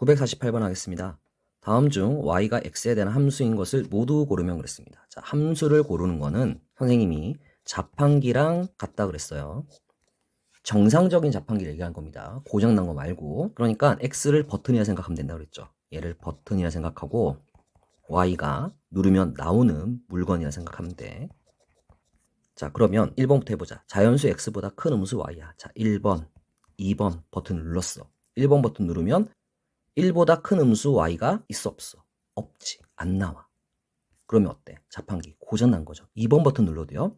948번 하겠습니다. 다음 중 y가 x에 대한 함수인 것을 모두 고르면 그랬습니다. 자, 함수를 고르는 거는 선생님이 자판기랑 같다 그랬어요. 정상적인 자판기를 얘기한 겁니다. 고장난 거 말고. 그러니까 x를 버튼이라 생각하면 된다 그랬죠. 얘를 버튼이라 생각하고 y가 누르면 나오는 물건이라 생각하면 돼. 자, 그러면 1번부터 해보자. 자연수 x보다 큰 음수 y야. 자, 1번, 2번 버튼을 눌렀어. 1번 버튼 누르면 1보다 큰 음수 y가 있어 없어? 없지. 안 나와. 그러면 어때? 자판기 고장난 거죠. 2번 버튼 눌러도요.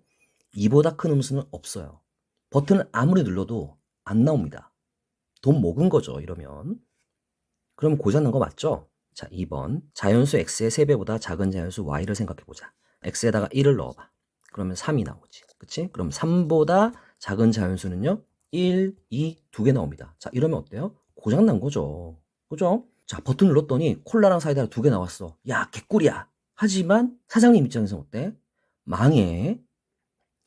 2보다 큰 음수는 없어요. 버튼을 아무리 눌러도 안 나옵니다. 돈 먹은 거죠. 이러면. 그럼 고장난 거 맞죠? 자, 2번. 자연수 x의 3배보다 작은 자연수 y를 생각해보자. x에다가 1을 넣어봐. 그러면 3이 나오지. 그치? 그럼 3보다 작은 자연수는요. 1, 2, 2개 나옵니다. 자, 이러면 어때요? 고장난 거죠. 그죠? 자, 버튼 눌렀더니 콜라랑 사이다가 2개 나왔어. 야, 개꿀이야. 하지만 사장님 입장에서 어때? 망해.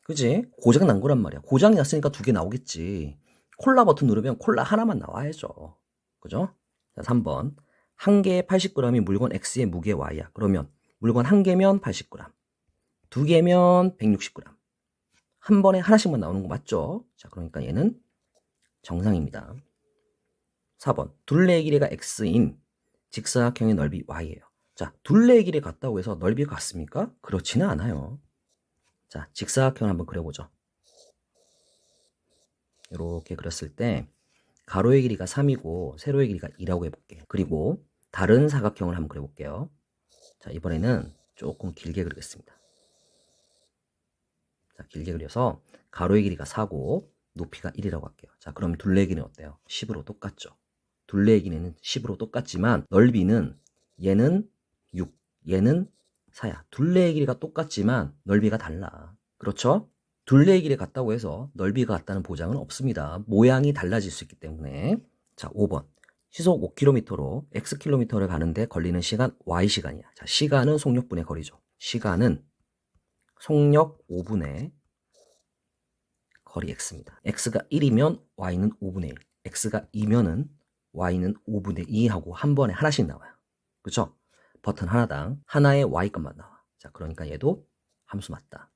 그지? 고장 난 거란 말이야. 고장이 났으니까 2개 나오겠지. 콜라 버튼 누르면 콜라 하나만 나와야죠. 그죠? 자, 3번. 한 개에 80g이 물건 X의 무게 Y야. 그러면 물건 한 개면 80g. 2개면 160g. 한 번에 하나씩만 나오는 거 맞죠? 자, 그러니까 얘는 정상입니다. 4번. 둘레의 길이가 X인 직사각형의 넓이 Y예요. 자, 둘레의 길이 같다고 해서 넓이가 같습니까? 그렇지는 않아요. 자, 직사각형을 한번 그려보죠. 이렇게 그렸을 때 가로의 길이가 3이고 세로의 길이가 2라고 해볼게요. 그리고 다른 사각형을 한번 그려볼게요. 자, 이번에는 조금 길게 그리겠습니다. 자, 길게 그려서 가로의 길이가 4고 높이가 1이라고 할게요. 자, 그럼 둘레의 길이는 어때요? 10으로 똑같죠. 둘레의 길이는 10으로 똑같지만 넓이는 얘는 6, 얘는 4야. 둘레의 길이가 똑같지만 넓이가 달라. 그렇죠? 둘레의 길이 같다고 해서 넓이가 같다는 보장은 없습니다. 모양이 달라질 수 있기 때문에. 자, 5번. 시속 5km로 xkm를 가는데 걸리는 시간 y시간이야. 자, 시간은 속력분의 거리죠. 시간은 속력 5분의 거리 x입니다. x가 1이면 y는 5분의 1. x가 2면은 y는 5분의 2하고 한 번에 하나씩 나와요. 그렇죠? 버튼 하나당 하나의 y값만 나와. 자, 그러니까 얘도 함수 맞다.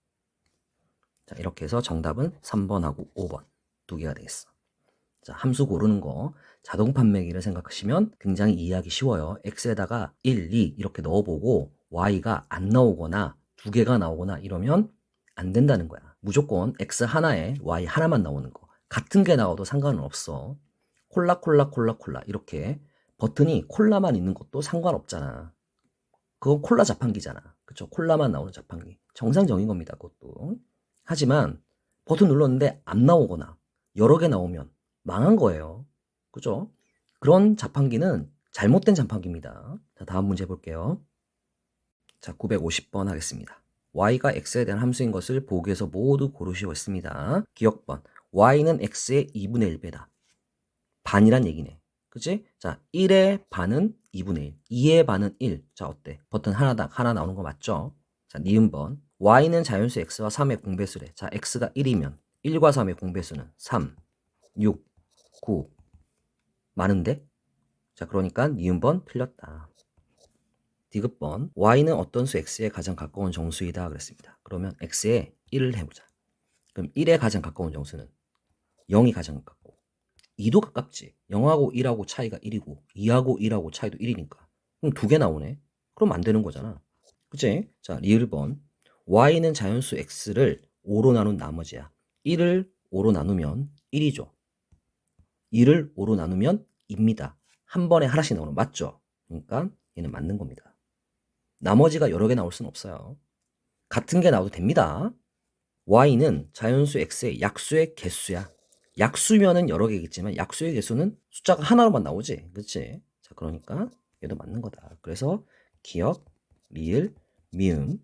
자, 이렇게 해서 정답은 3번하고 5번 두 개가 되겠어. 자, 함수 고르는 거 자동 판매기를 생각하시면 굉장히 이해하기 쉬워요. x에다가 1, 2 이렇게 넣어보고 y가 안 나오거나 두 개가 나오거나 이러면 안 된다는 거야. 무조건 x 하나에 y 하나만 나오는 거. 같은 게 나와도 상관은 없어. 콜라 이렇게 버튼이 콜라만 있는 것도 상관없잖아. 그건 콜라 자판기잖아. 그쵸? 콜라만 나오는 자판기. 정상적인 겁니다. 그것도. 하지만 버튼 눌렀는데 안 나오거나 여러 개 나오면 망한 거예요. 그죠? 그런 자판기는 잘못된 자판기입니다. 자, 다음 문제 볼게요. 자, 950번 하겠습니다. y가 x에 대한 함수인 것을 보기에서 모두 고르시오 했습니다. 기억번. y는 x의 2분의 1배다. 반이란 얘기네. 그치? 자, 1의 반은 2분의 1, 2의 반은 1. 자, 어때? 버튼 하나당 하나 나오는 거 맞죠? 자, 니은번. y는 자연수 x와 3의 공배수래. 자, x가 1이면 1과 3의 공배수는 3, 6, 9. 많은데? 자, 그러니까 니은번 틀렸다. 디귿번. y는 어떤 수 x에 가장 가까운 정수이다 그랬습니다. 그러면 x에 1을 해보자. 그럼 1에 가장 가까운 정수는 0이 가장 가깝고 2도 가깝지. 0하고 1하고 차이가 1이고 2하고 1하고 차이도 1이니까. 그럼 2개 나오네. 그럼 안 되는 거잖아. 그치? 자, 리을번. y는 자연수 x를 5로 나눈 나머지야. 1을 5로 나누면 1이죠. 2를 5로 나누면 2입니다. 한 번에 하나씩 나오는 맞죠? 그러니까 얘는 맞는 겁니다. 나머지가 여러 개 나올 수는 없어요. 같은 게 나와도 됩니다. y는 자연수 x의 약수의 개수야. 약수면은 여러 개겠지만 약수의 개수는 숫자가 하나로만 나오지. 그렇지? 자, 그러니까 얘도 맞는 거다. 그래서 기억, 리을, 미음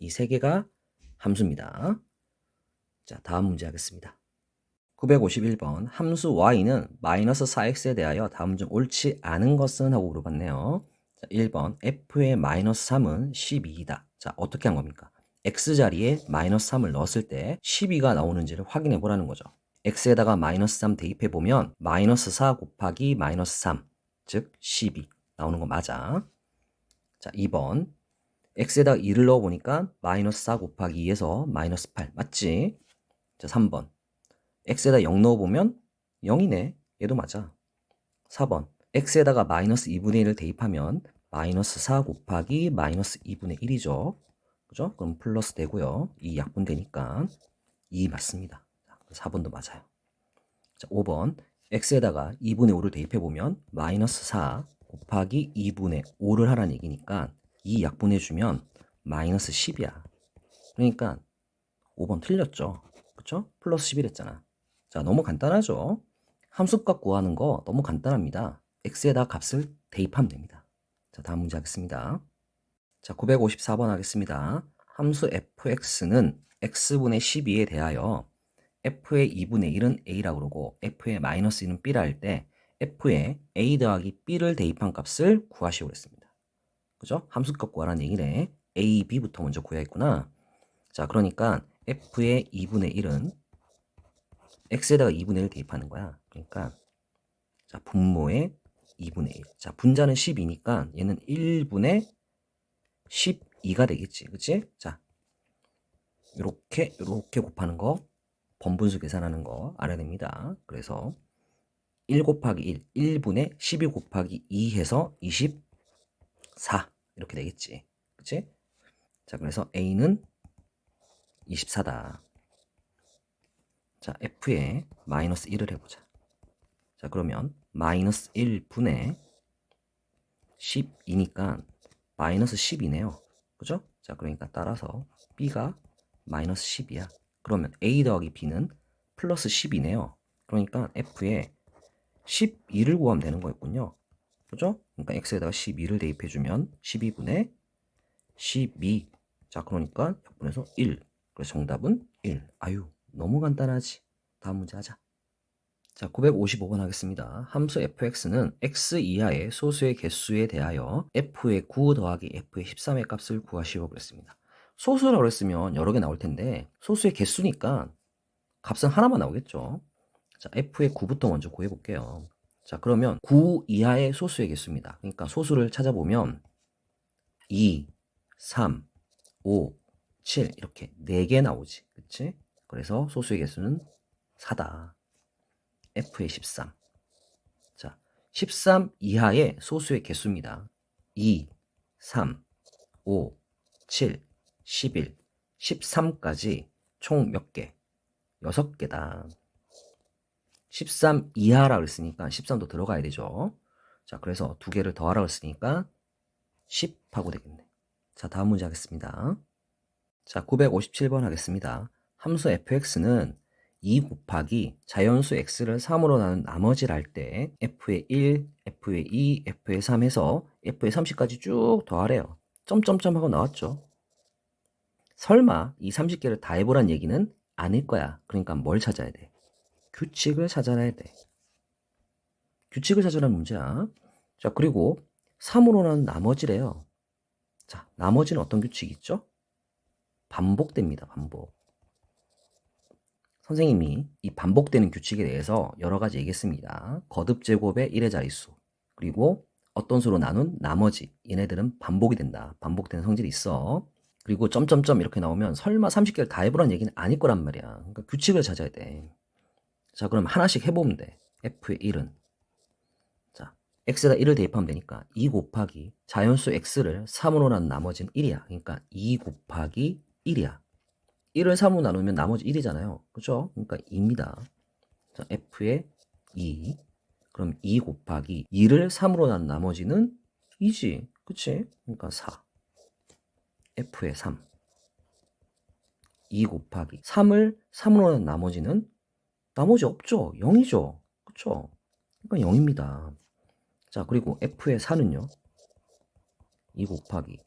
이 세 개가 함수입니다. 자, 다음 문제 하겠습니다. 951번 함수 y는 마이너스 4x에 대하여 다음 중 옳지 않은 것은 하고 물어봤네요. 자, 1번 f의 마이너스 3은 12이다. 자, 어떻게 한 겁니까? x자리에 마이너스 3을 넣었을 때 12가 나오는지를 확인해 보라는 거죠. x에다가 마이너스 3 대입해 보면 마이너스 4 곱하기 마이너스 3 즉 12 나오는 거 맞아. 자, 2번. x에다가 2를 넣어보니까 마이너스 4 곱하기 2에서 마이너스 8 맞지? 자, 3번. x에다 0 넣어보면 0이네. 얘도 맞아. 4번. x에다가 마이너스 2분의 1을 대입하면 마이너스 4 곱하기 마이너스 2분의 1이죠. 그죠? 그럼 플러스 되고요. 이 약분되니까 2 맞습니다. 4번도 맞아요. 자, 5번. x에다가 2분의 5를 대입해보면 마이너스 4 곱하기 2분의 5를 하라는 얘기니까 2 약분해주면 마이너스 10이야. 그러니까 5번 틀렸죠. 그쵸? 플러스 11했잖아. 자, 너무 간단하죠? 함수값 구하는 거 너무 간단합니다. x에다 값을 대입하면 됩니다. 자, 다음 문제 하겠습니다. 자, 954번 하겠습니다. 함수 fx는 x분의 12에 대하여 f의 2분의 1은 a라고 그러고 f의 마이너스 1은 b라 할 때 f에 a 더하기 b를 대입한 값을 구하시오 그랬습니다. 그죠? 함수값 구하라는 얘기네. a, b부터 먼저 구해야겠구나. 자, 그러니까 f의 2분의 1은 x에다가 2분의 1 대입하는 거야. 그러니까 자, 분모의 2분의 1. 자, 분자는 12니까 얘는 1분의 12가 되겠지. 그치? 자, 요렇게 곱하는 거, 번분수 계산하는 거 알아야 됩니다. 그래서 1 곱하기 1, 1분의 12 곱하기 2 해서 24. 이렇게 되겠지. 그치? 자, 그래서 A는 24다. 자, F에 마이너스 1을 해보자. 자, 그러면 마이너스 1분의 12니까 마이너스 10이네요. 그죠? 자, 그러니까 따라서 B가 마이너스 10이야. 그러면 A 더하기 B는 플러스 10이네요. 그러니까 F에 12를 구하면 되는 거였군요. 그죠? 그러니까 X에다가 12를 대입해주면 12분의 12. 자, 그러니까 약분해서 1. 그래서 정답은 1. 아유, 너무 간단하지. 다음 문제 하자. 자, 955번 하겠습니다. 함수 fx는 x 이하의 소수의 개수에 대하여 f의 9 더하기 f의 13의 값을 구하시오 그랬습니다. 소수라고 그랬으면 여러 개 나올 텐데 소수의 개수니까 값은 하나만 나오겠죠. 자, f의 9부터 먼저 구해볼게요. 자, 그러면 9 이하의 소수의 개수입니다. 그러니까 소수를 찾아보면 2, 3, 5, 7 이렇게 4개 나오지. 그치? 그래서 소수의 개수는 4다. f의 13. 자, 13 이하의 소수의 개수입니다. 2, 3, 5, 7, 11, 13까지 총 몇 개? 6개다. 13 이하라고 했으니까 13도 들어가야 되죠. 자, 그래서 2개를 더하라고 했으니까 10 하고 되겠네. 자, 다음 문제 하겠습니다. 자, 957번 하겠습니다. 함수 fx는 2 곱하기 자연수 x를 3으로 나눈 나머지를 할 때 f의 1, f의 2, f의 3 해서 f의 30까지 쭉 더하래요. 점점점 하고 나왔죠. 설마 이 30개를 다 해보란 얘기는 아닐 거야. 그러니까 뭘 찾아야 돼? 규칙을 찾아야 돼. 규칙을 찾으라는 문제야. 자, 그리고 3으로 나눈 나머지래요. 자, 나머지는 어떤 규칙이 있죠? 반복됩니다. 반복. 선생님이 이 반복되는 규칙에 대해서 여러 가지 얘기했습니다. 거듭 제곱의 1의 자릿수, 그리고 어떤 수로 나눈 나머지, 얘네들은 반복이 된다. 반복되는 성질이 있어. 그리고 점점점 이렇게 나오면 설마 30개를 다 해보란 얘기는 아닐 거란 말이야. 그러니까 규칙을 찾아야 돼. 자, 그럼 하나씩 해보면 돼. f의 1은 자, x에다 1을 대입하면 되니까 2 곱하기 자연수 x를 3으로 나눈 나머지는 1이야. 그러니까 2 곱하기 1이야. 1을 3으로 나누면 나머지 1이잖아요. 그죠? 그러니까 2입니다. 자, f의 2. 그럼 2 곱하기 2를 3으로 나눈 나머지는 2지. 그치? 그러니까 4. f의 3. 2 곱하기 3을 3으로 나눈 나머지는 나머지 없죠. 0이죠. 그쵸? 그러니까 0입니다. 자, 그리고 f의 4는요. 2 곱하기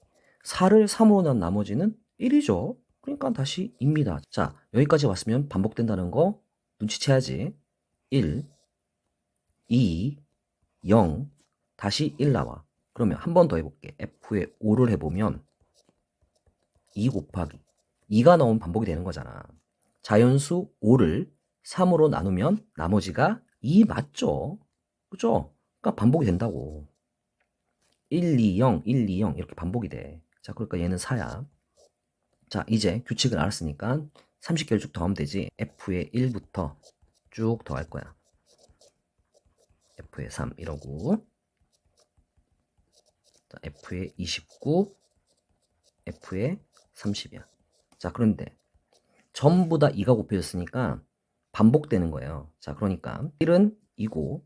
4를 3으로 나눈 나머지는 1이죠. 그러니까 다시 2입니다. 자, 여기까지 왔으면 반복된다는 거 눈치채야지. 1, 2, 0, 다시 1 나와. 그러면 한 번 더 해볼게. f의 5를 해보면 2 곱하기 2가 나오면 반복이 되는 거잖아. 자연수 5를 3으로 나누면 나머지가 2 맞죠? 그죠? 그러니까 반복이 된다고. 1, 2, 0, 1, 2, 0 이렇게 반복이 돼. 자, 그러니까 얘는 4야. 자, 이제 규칙을 알았으니까 30개를 쭉 더하면 되지. F의 1부터 쭉 더할 거야. F의 3 이러고, 자, F의 29, F의 30이야. 자, 그런데 전부 다 2가 곱해졌으니까 반복되는 거예요. 자, 그러니까 1은 2고,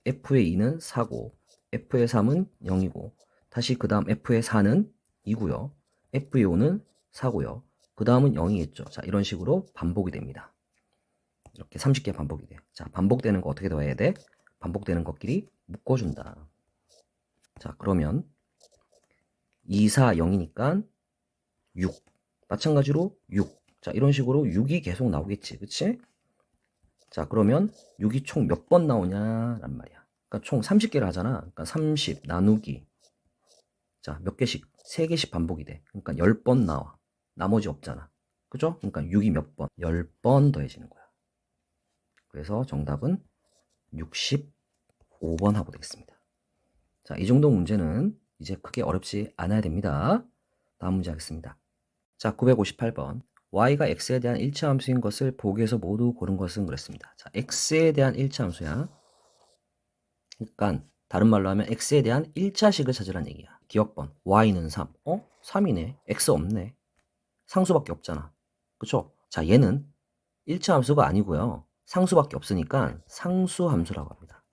F의 2는 4고, F의 3은 0이고, 다시 그 다음 F의 4는 2고요. F의 5는 4고요. 그 다음은 0이겠죠. 자, 이런 식으로 반복이 됩니다. 이렇게 30개 반복이 돼. 자, 반복되는 거 어떻게 더해야 돼? 반복되는 것끼리 묶어준다. 자, 그러면 2, 4, 0이니까 6. 마찬가지로 6. 자, 이런 식으로 6이 계속 나오겠지. 그치? 자, 그러면 6이 총 몇 번 나오냐란 말이야. 그러니까 총 30개를 하잖아. 그러니까 30 나누기. 자, 몇 개씩? 3개씩 반복이 돼. 그러니까 10번 나와. 나머지 없잖아. 그죠? 그러니까 6이 몇 번? 10번 더해지는 거야. 그래서 정답은 65번 하고 되겠습니다. 자, 이 정도 문제는 이제 크게 어렵지 않아야 됩니다. 다음 문제 하겠습니다. 자, 958번. y가 x에 대한 일차함수인 것을 보기에서 모두 고른 것은 그랬습니다. 자, x에 대한 일차함수야. 그러니까 다른 말로 하면 x에 대한 1차식을 찾으라는 얘기야. 기억번. y는 3. 3이네. x 없네. 상수밖에 없잖아. 그쵸? 자, 얘는 1차함수가 아니고요. 상수밖에 없으니까 상수함수라고 합니다.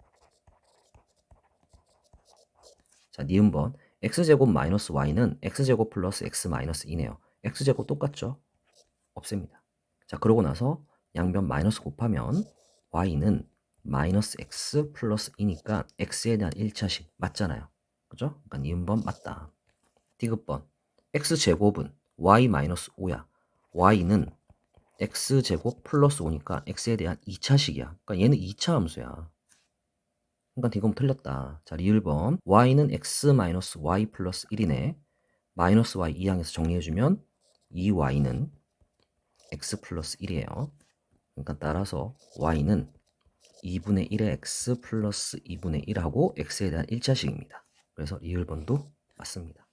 자, 니은번. x제곱 마이너스 y는 x제곱 플러스 x 마이너스 2네요. x제곱 똑같죠? 없습니다. 자, 그러고 나서 양변 마이너스 곱하면 y는 마이너스 x 플러스 2니까 x에 대한 1차식 맞잖아요. 그죠? 그러니까 니은번 맞다. 디귿번. x제곱은 y 마이너스 5야. y는 x제곱 플러스 5니까 x에 대한 2차식이야. 그러니까 얘는 2차 함수야. 그러니까 이건 틀렸다. 자, 리을번. y는 x 마이너스 y 플러스 1이네. 마이너스 y 이항에서 정리해주면 2y는 x 플러스 1이에요. 그러니까 따라서 y는 2분의 1의 x 플러스 2분의 1하고 x에 대한 1차식입니다. 그래서 리을번도 맞습니다.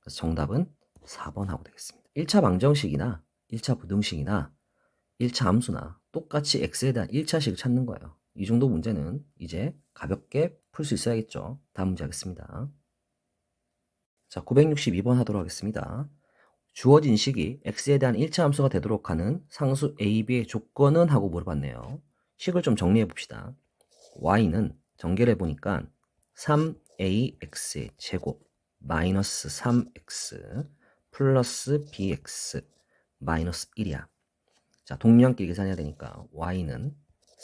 그래서 정답은 4번 하고 되겠습니다. 1차 방정식이나 1차 부등식이나 1차 함수나 똑같이 x에 대한 1차식을 찾는 거예요. 이 정도 문제는 이제 가볍게 풀 수 있어야겠죠. 다음 문제 하겠습니다. 자, 962번 하도록 하겠습니다. 주어진 식이 x에 대한 1차 함수가 되도록 하는 상수 a, b의 조건은? 하고 물어봤네요. 식을 좀 정리해 봅시다. y는 전개를 해보니까 3ax의 제곱 마이너스 3x 플러스 bx 마이너스 1이야. 자, 동류항끼리 계산해야 되니까 y는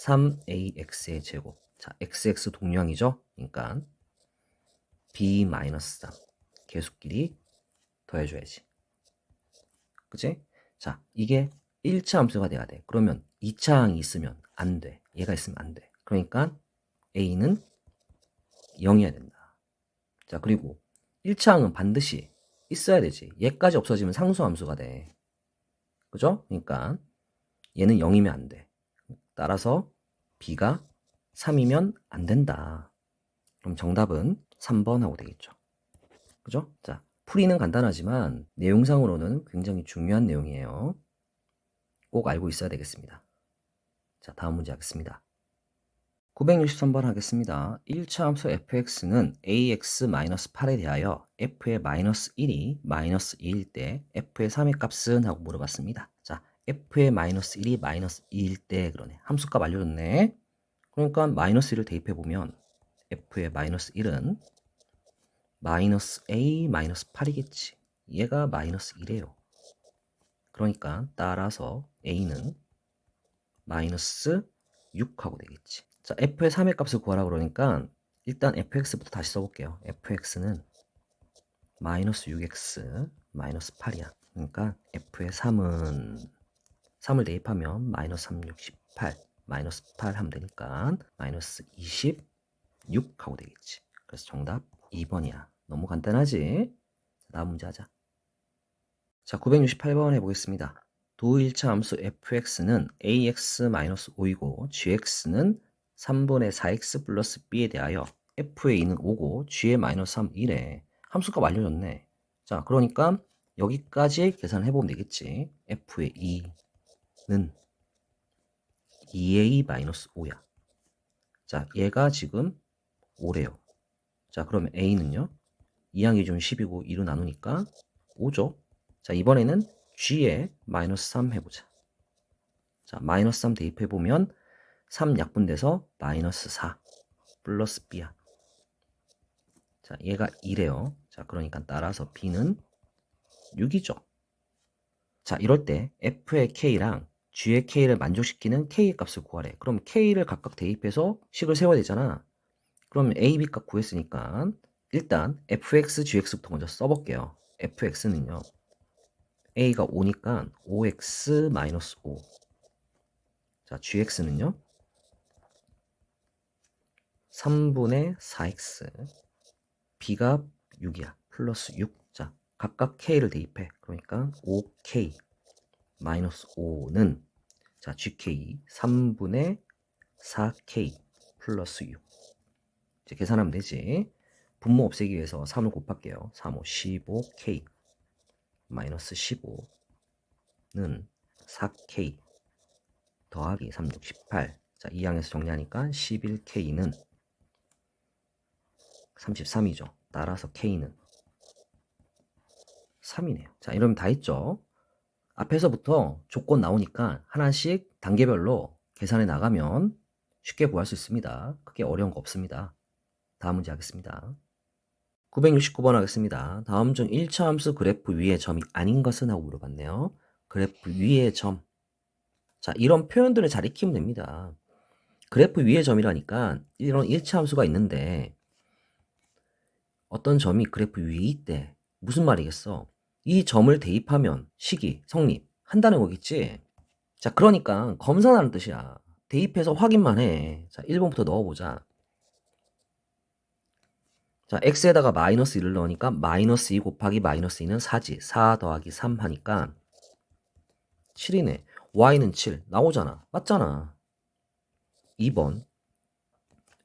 3ax의 제곱. 자, xx 동류항이죠? 그러니까 b 마이너스 3 계수끼리 더해줘야지. 그치? 자, 이게 1차 함수가 돼야 돼. 그러면 2차 항이 있으면 안 돼. 얘가 있으면 안 돼. 그러니까 a는 0이어야 된다. 자, 그리고 1차 항은 반드시 있어야 되지. 얘까지 없어지면 상수함수가 돼. 그죠? 그러니까 얘는 0이면 안 돼. 따라서 b가 3이면 안 된다. 그럼 정답은 3번 하고 되겠죠. 그죠? 자, 풀이는 간단하지만 내용상으로는 굉장히 중요한 내용이에요. 꼭 알고 있어야 되겠습니다. 자, 다음 문제 하겠습니다. 963번 하겠습니다. 1차 함수 fx는 ax-8에 대하여 f의 마이너스 1이 마이너스 2일 때 f의 3의 값은? 하고 물어봤습니다. 자, f의 마이너스 1이 마이너스 2일 때 그러네. 함수값 알려줬네. 그러니까 마이너스 1을 대입해보면 f의 마이너스 1은 마이너스 a 마이너스 8이겠지. 얘가 마이너스 1이에요. 그러니까 따라서 a는 마이너스 6하고 되겠지. 자, f의 3의 값을 구하라 그러니까 일단 fx부터 다시 써볼게요. fx는 마이너스 6x 마이너스 8이야. 그러니까 f의 3을 대입하면 마이너스 3, 6, 18 마이너스 8 하면 되니까 마이너스 26하고 되겠지. 그래서 정답 2번이야. 너무 간단하지? 다음 문제 하자. 자, 968번 해보겠습니다. 도일차 함수 fx는 ax-5이고 gx는 3분의 4x 플러스 b에 대하여 f의 2는 5고 g의 마이너스 3 1에 함수값 알려줬네. 자, 그러니까 여기까지 계산해보면 되겠지. f의 2는 2a 마이너스 5야. 자, 얘가 지금 5래요. 자, 그러면 a는요? 2항 기준 10이고 2로 나누니까 5죠. 자, 이번에는 g에 마이너스 3 해보자. 자, 마이너스 3 대입해보면 3 약분돼서 마이너스 4 플러스 b야. 자, 얘가 2래요. 자, 그러니까 따라서 b는 6이죠. 자, 이럴 때 f의 k랑 g의 k를 만족시키는 k의 값을 구하래. 그럼 k를 각각 대입해서 식을 세워야 되잖아. 그럼 a, b 값 구했으니까 일단 fx, gx부터 먼저 써볼게요. fx는요. a가 5니까 5x 마이너스 5. 자, gx는요. 3분의 4x. b가 6이야. 플러스 6. 자, 각각 k를 대입해. 그러니까 5k 마이너스 5는 자, gk 3분의 4k 플러스 6. 이제 계산하면 되지. 분모 없애기 위해서 3을 곱할게요. 3, 5, 15k 마이너스 15는 4k 더하기 3, 6, 18. 자, 이 항에서 정리하니까 11k는 33이죠. 따라서 k는 3이네요. 자, 이러면 다 했죠. 앞에서부터 조건 나오니까 하나씩 단계별로 계산해 나가면 쉽게 구할 수 있습니다. 크게 어려운 거 없습니다. 다음 문제 하겠습니다. 969번 하겠습니다. 다음 중 1차 함수 그래프 위의 점이 아닌 것은 하고 물어봤네요. 그래프 위의 점. 자, 이런 표현들을 잘 익히면 됩니다. 그래프 위의 점이라니까 이런 1차 함수가 있는데 어떤 점이 그래프 위에 있대. 무슨 말이겠어? 이 점을 대입하면 식이 성립한다는 거겠지? 자, 그러니까 검사하는 뜻이야. 대입해서 확인만 해. 자, 1번부터 넣어보자. 자, x에다가 마이너스 1을 넣으니까 마이너스 2 곱하기 마이너스 2는 4지. 4 더하기 3 하니까 7이네. y는 7. 나오잖아. 맞잖아. 2번.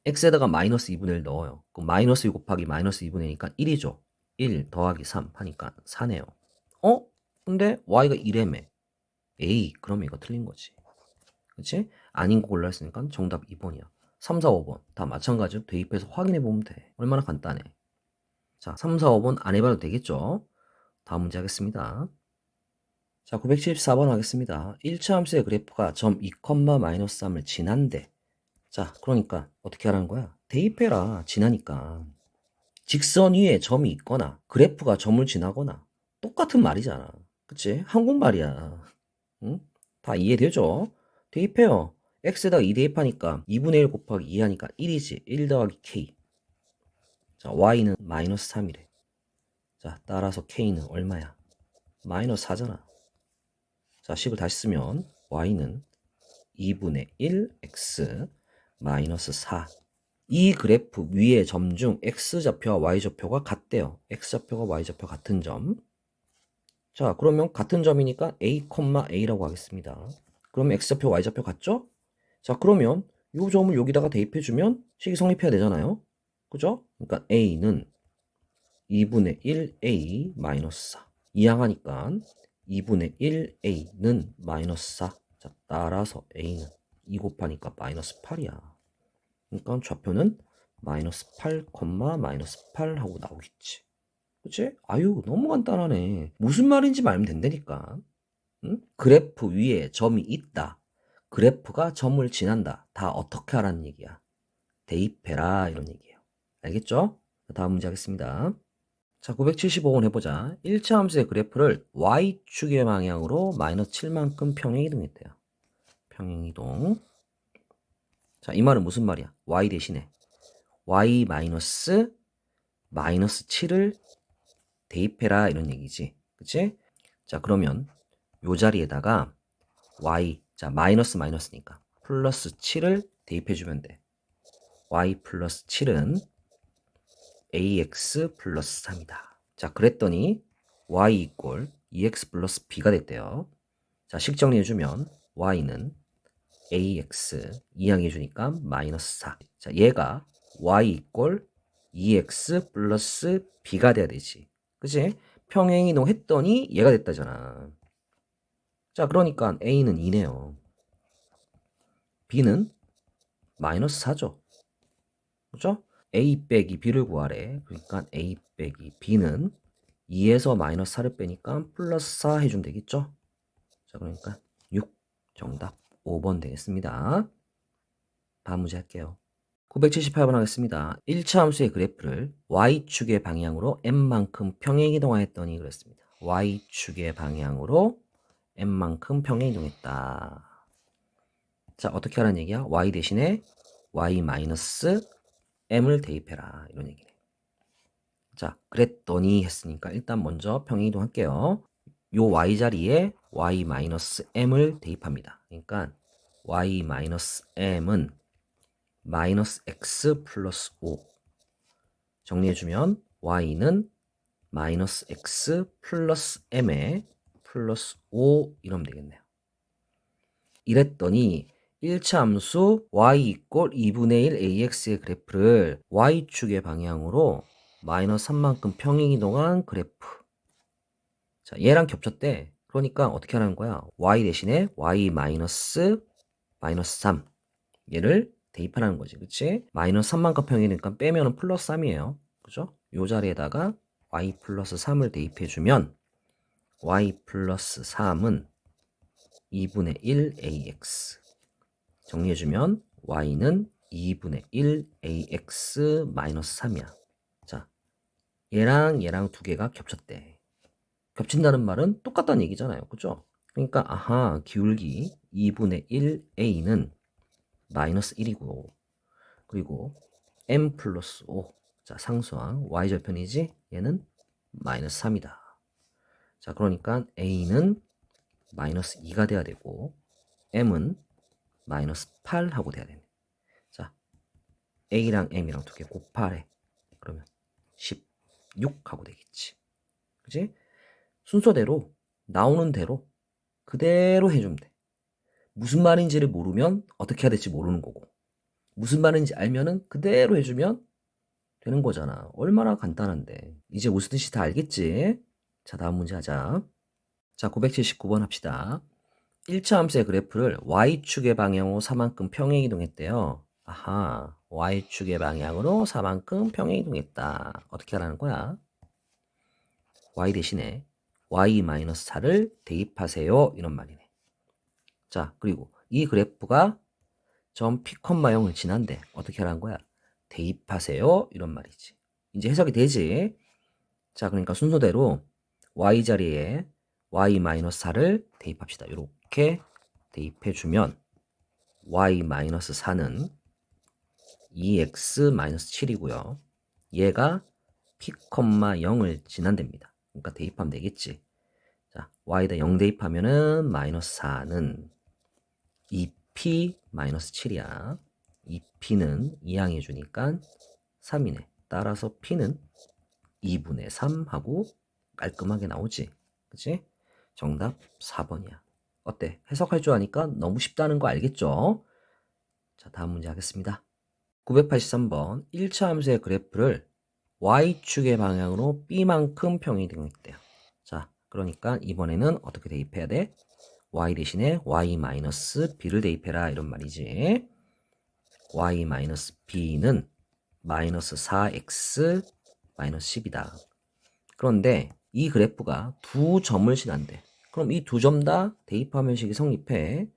x에다가 마이너스 2분의 1 넣어요. 그럼 마이너스 2 곱하기 마이너스 2분의 1이니까 1이죠. 1 더하기 3 하니까 4네요. 어? 근데 y가 1이라며. 에이, 그러면 이거 틀린 거지. 그치? 아닌 거 골라 했으니까 정답 2번이야. 3, 4, 5번 다 마찬가지로 대입해서 확인해 보면 돼. 얼마나 간단해. 자, 3, 4, 5번 안 해봐도 되겠죠? 다음 문제 하겠습니다. 자, 974번 하겠습니다. 1차 함수의 그래프가 점 2, 마이너스 3을 지난대. 자, 그러니까 어떻게 하라는 거야? 대입해라. 지나니까. 직선 위에 점이 있거나 그래프가 점을 지나거나 똑같은 말이잖아. 그치? 한국말이야. 응? 다 이해되죠? 대입해요. x에다가 2 대입하니까 2분의 1 곱하기 2 하니까 1이지. 1 더하기 k. 자, y는 마이너스 3이래. 자, 따라서 k는 얼마야? 마이너스 4잖아. 자, 식을 다시 쓰면 y는 2분의 1 x 마이너스 4. 이 그래프 위의 점 중 x좌표와 y좌표가 같대요. x좌표가 y좌표 같은 점. 자, 그러면 같은 점이니까 a, a라고 하겠습니다. 그러면 x좌표, y좌표 같죠? 자, 그러면 이 점을 여기다가 대입해주면 식이 성립해야 되잖아요. 그죠? 그러니까 a는 2분의 1a 마이너스 4. 이항하니까 2분의 1a는 마이너스 4. 자, 따라서 a는 2 곱하니까 마이너스 8이야. 그러니까 좌표는 마이너스 8, 마이너스 8 하고 나오겠지. 그치? 아유, 너무 간단하네. 무슨 말인지 알면 된다니까. 응? 그래프 위에 점이 있다. 그래프가 점을 지난다. 다 어떻게 하라는 얘기야? 대입해라 이런 얘기예요. 알겠죠? 다음 문제 하겠습니다. 자, 975번 해보자. 1차 함수의 그래프를 y축의 방향으로 마이너스 7만큼 평행이동했대요. 평행이동. 자, 이 말은 무슨 말이야? y 대신에 y 마이너스 7을 대입해라 이런 얘기지. 그치? 자, 그러면 요 자리에다가 y, 자, 마이너스니까 플러스 7을 대입해주면 돼. y 플러스 7은 ax 플러스 3이다. 자, 그랬더니 y 이꼴 2x 플러스 b가 됐대요. 자, 식 정리해주면 y는 ax 이항해주니까 마이너스 4. 자, 얘가 y 이꼴 2x 플러스 b가 돼야 되지. 그치? 평행이동 했더니 얘가 됐다잖아. 자, 그러니까 a는 2네요. b는 마이너스 4죠. 그죠? a 빼기 b를 구하래. 그러니까 a 빼기 b는 2에서 마이너스 4를 빼니까 플러스 4 해주면 되겠죠? 자, 그러니까 6 정답 5번 되겠습니다. 다음 문제 할게요. 978번 하겠습니다. 1차 함수의 그래프를 y축의 방향으로 n만큼 평행이동하였더니 그랬습니다. y축의 방향으로 n만큼 평행이동했다. 자, 어떻게 하라는 얘기야? y 대신에 y 마이너스 m을 대입해라. 이런 얘기네. 자, 그랬더니 했으니까 일단 먼저 평행이동 할게요. 요 y 자리에 y 마이너스 m을 대입합니다. 그러니까 y 마이너스 m은 마이너스 x 플러스 5 정리해주면 y는 마이너스 x 플러스 m에 플러스 5 이러면 되겠네요. 이랬더니 1차 함수 y 이꼴 2분의 1 ax의 그래프를 y축의 방향으로 마이너스 3만큼 평행이동한 그래프. 자, 얘랑 겹쳤대. 그러니까 어떻게 하는 거야? y 대신에 y 마이너스 3 얘를 대입하라는 거지. 그치? 마이너스 3만큼 평이니까 빼면은 플러스 3이에요. 그죠? 요 자리에다가 y 플러스 3을 대입해주면 y 플러스 3은 2분의 1 ax 정리해주면 y는 2분의 1 ax 마이너스 3이야. 자, 얘랑 두 개가 겹쳤대. 겹친다는 말은 똑같다는 얘기잖아요. 그죠? 그러니까 아하 기울기 2분의 1 a는 마이너스 1이고 그리고 m 플러스 5 자 상수항 y절편이지 얘는 마이너스 3이다. 자 그러니까 a는 마이너스 2가 돼야 되고 m은 마이너스 8 하고 돼야 되네. 자 a랑 m이랑 두 개 곱하래. 그러면 16 하고 되겠지. 그지? 순서대로 나오는 대로 그대로 해주면 돼. 무슨 말인지를 모르면 어떻게 해야 될지 모르는 거고 무슨 말인지 알면은 그대로 해주면 되는 거잖아. 얼마나 간단한데. 이제 무슨 뜻이 다 알겠지? 자, 다음 문제 하자. 자, 979번 합시다. 1차 함수의 그래프를 y축의 방향으로 4만큼 평행이동했대요. 아하, y축의 방향으로 4만큼 평행이동했다. 어떻게 하라는 거야? y 대신에 y-4를 대입하세요. 이런 말이네. 자, 그리고 이 그래프가 점 P, 0을 지난데 어떻게 하라는 거야? 대입하세요. 이런 말이지. 이제 해석이 되지? 자, 그러니까 순서대로 y 자리에 y-4를 대입합시다. 이렇게 대입해주면 y-4는 2x-7이고요. 얘가 p, 0을 지난답니다. 그러니까 대입하면 되겠지. 자, y에다 0 대입하면은 마이너스 4는 2p-7이야. 2p는 2항해 주니까 3이네. 따라서 p는 2분의 3 하고 깔끔하게 나오지. 그치? 정답 4번이야. 어때? 해석할 줄 아니까 너무 쉽다는 거 알겠죠? 자, 다음 문제 하겠습니다. 983번 1차 함수의 그래프를 y축의 방향으로 b만큼 평행이동했대요. 자, 그러니까 이번에는 어떻게 대입해야 돼? y 대신에 y-b를 대입해라 이런 말이지. y-b는 마이너스 4x 마이너스 10이다. 그런데 이 그래프가 두 점을 지난대. 그럼 이 두 점 다 대입하면식이 성립해.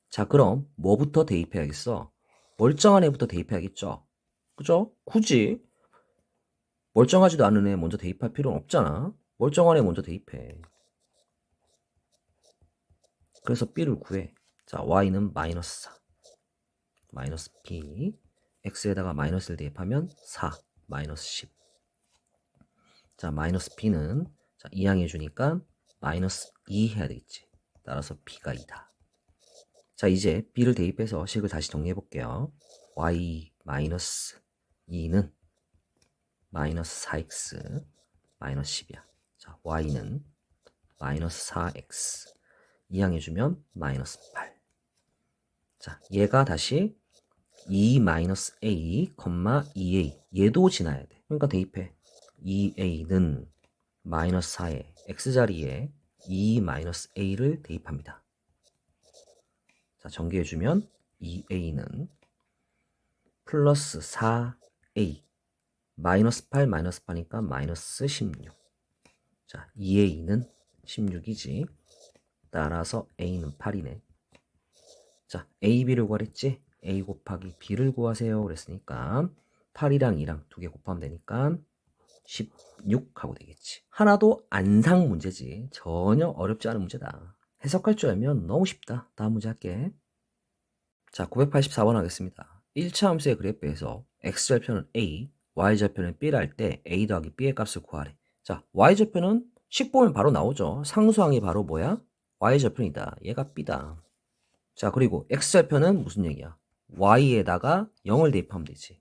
자, 그럼 뭐부터 대입해야겠어? 멀쩡한 애부터 대입해야겠죠? 그죠? 굳이 멀쩡하지도 않은 애 먼저 대입할 필요는 없잖아. 멀쩡한 애 먼저 대입해. 그래서 b를 구해. 자, y는 마이너스 4. 마이너스 b. x에다가 마이너스를 대입하면 4. 마이너스 10. 자, 마이너스 b는 자, 2항해 주니까 마이너스 2 해야 되겠지. 따라서 b가 2다. 자, 이제 b를 대입해서 식을 다시 정리해 볼게요. y 마이너스 2는 마이너스 4x 마이너스 10이야. 자, y는 마이너스 4x 2항해 주면 마이너스 8. 자, 얘가 다시 2-a, 2a 얘도 지나야 돼. 그러니까 대입해. 2a는 마이너스 4에 x자리에 2-a를 대입합니다. 자, 전개해주면 2a는 플러스 4a 마이너스 8 마이너스 8니까 마이너스 16. 자, 2a는 16이지. 따라서 a는 8이네. 자, a, b를 구하랬지? a 곱하기 b를 구하세요. 그랬으니까 8이랑 2랑 두 개 곱하면 되니까 16 하고 되겠지. 하나도 안상 문제지. 전혀 어렵지 않은 문제다. 해석할 줄 알면 너무 쉽다. 다음 문제 할게. 자, 984번 하겠습니다. 1차 함수의 그래프에서 x절편은 a, y절편은 b를 할 때 a 더하기 b의 값을 구하래. 자, y절편은 식 보면 바로 나오죠. 상수항이 바로 뭐야? y절편이다. 얘가 b다. 자, 그리고 x절편은 무슨 얘기야? y에다가 0을 대입하면 되지.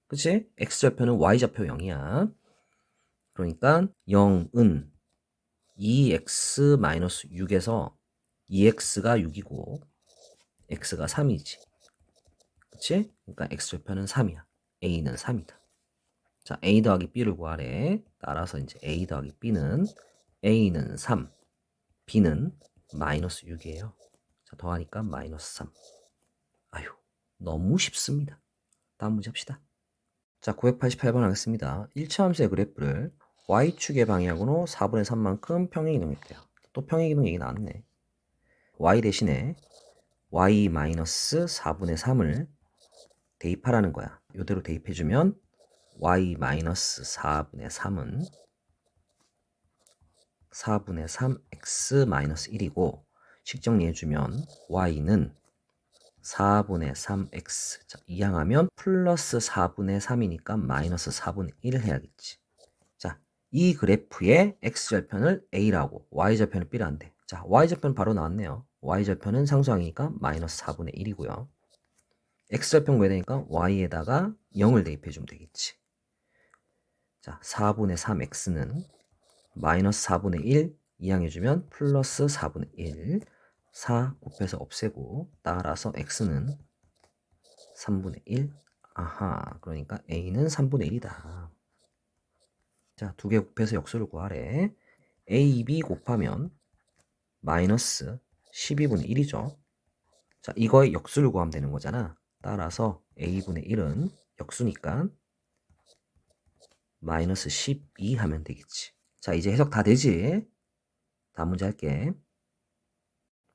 그치? x절편은 y좌표 0이야. 그러니까 0은 2x-6에서 2x가 6이고 x가 3이지. 그치? 그러니까 x절편은 3이야. a는 3이다. 자, a 더하기 b를 구하래. 따라서 이제 a 더하기 b는 a는 3, b는 마이너스 6이에요. 자, 더하니까 마이너스 3. 아휴, 너무 쉽습니다. 다음 문제 합시다. 자, 988번 하겠습니다. 1차 함수의 그래프를 y축의 방향으로 4분의 3만큼 평행이동했대요. 또 평행이동 얘기 나왔네. y 대신에 y-4분의 3을 대입하라는 거야. 이대로 대입해주면 y-4분의 3은 4분의 3x-1이고 식 정리해주면 y는 4분의 3x. 자, 이항하면 플러스 4분의 3이니까 마이너스 4분의 1을 해야겠지. 자, 이 그래프의 x절편을 a라고 y절편을 b라는 데. 자, y절편 바로 나왔네요. y절편은 상수항이니까 마이너스 4분의 1이고요. x절편 구해야 되니까 y에다가 0을 대입해주면 되겠지. 자, 4분의 3x는 마이너스 4분의 1 이항해주면 플러스 4분의 1. 4 곱해서 없애고 따라서 x는 3분의 1. 아하, 그러니까 a는 3분의 1이다. 자, 두 개 곱해서 역수를 구하래. a, b 곱하면 마이너스 12분의 1이죠. 자, 이거의 역수를 구하면 되는 거잖아. 따라서 a분의 1은 역수니까 마이너스 12 하면 되겠지. 자, 이제 해석 다 되지? 다음 문제 할게.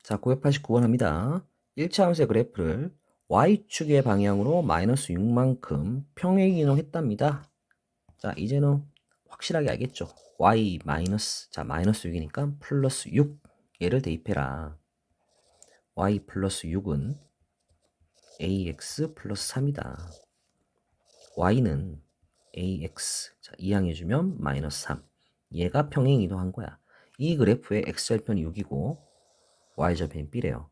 자, 989번 합니다. 1차 함수의 그래프를 y축의 방향으로 마이너스 6만큼 평행이동했답니다. 자, 이제는 확실하게 알겠죠? y 마이너스, 자, 마이너스 6이니까 플러스 6 얘를 대입해라. y 플러스 6은 ax 플러스 3이다. y는 ax, 자, 이항해주면 마이너스 3. 얘가 평행이동한 거야. 이 그래프의 x절편이 6이고 y절편이 b래요.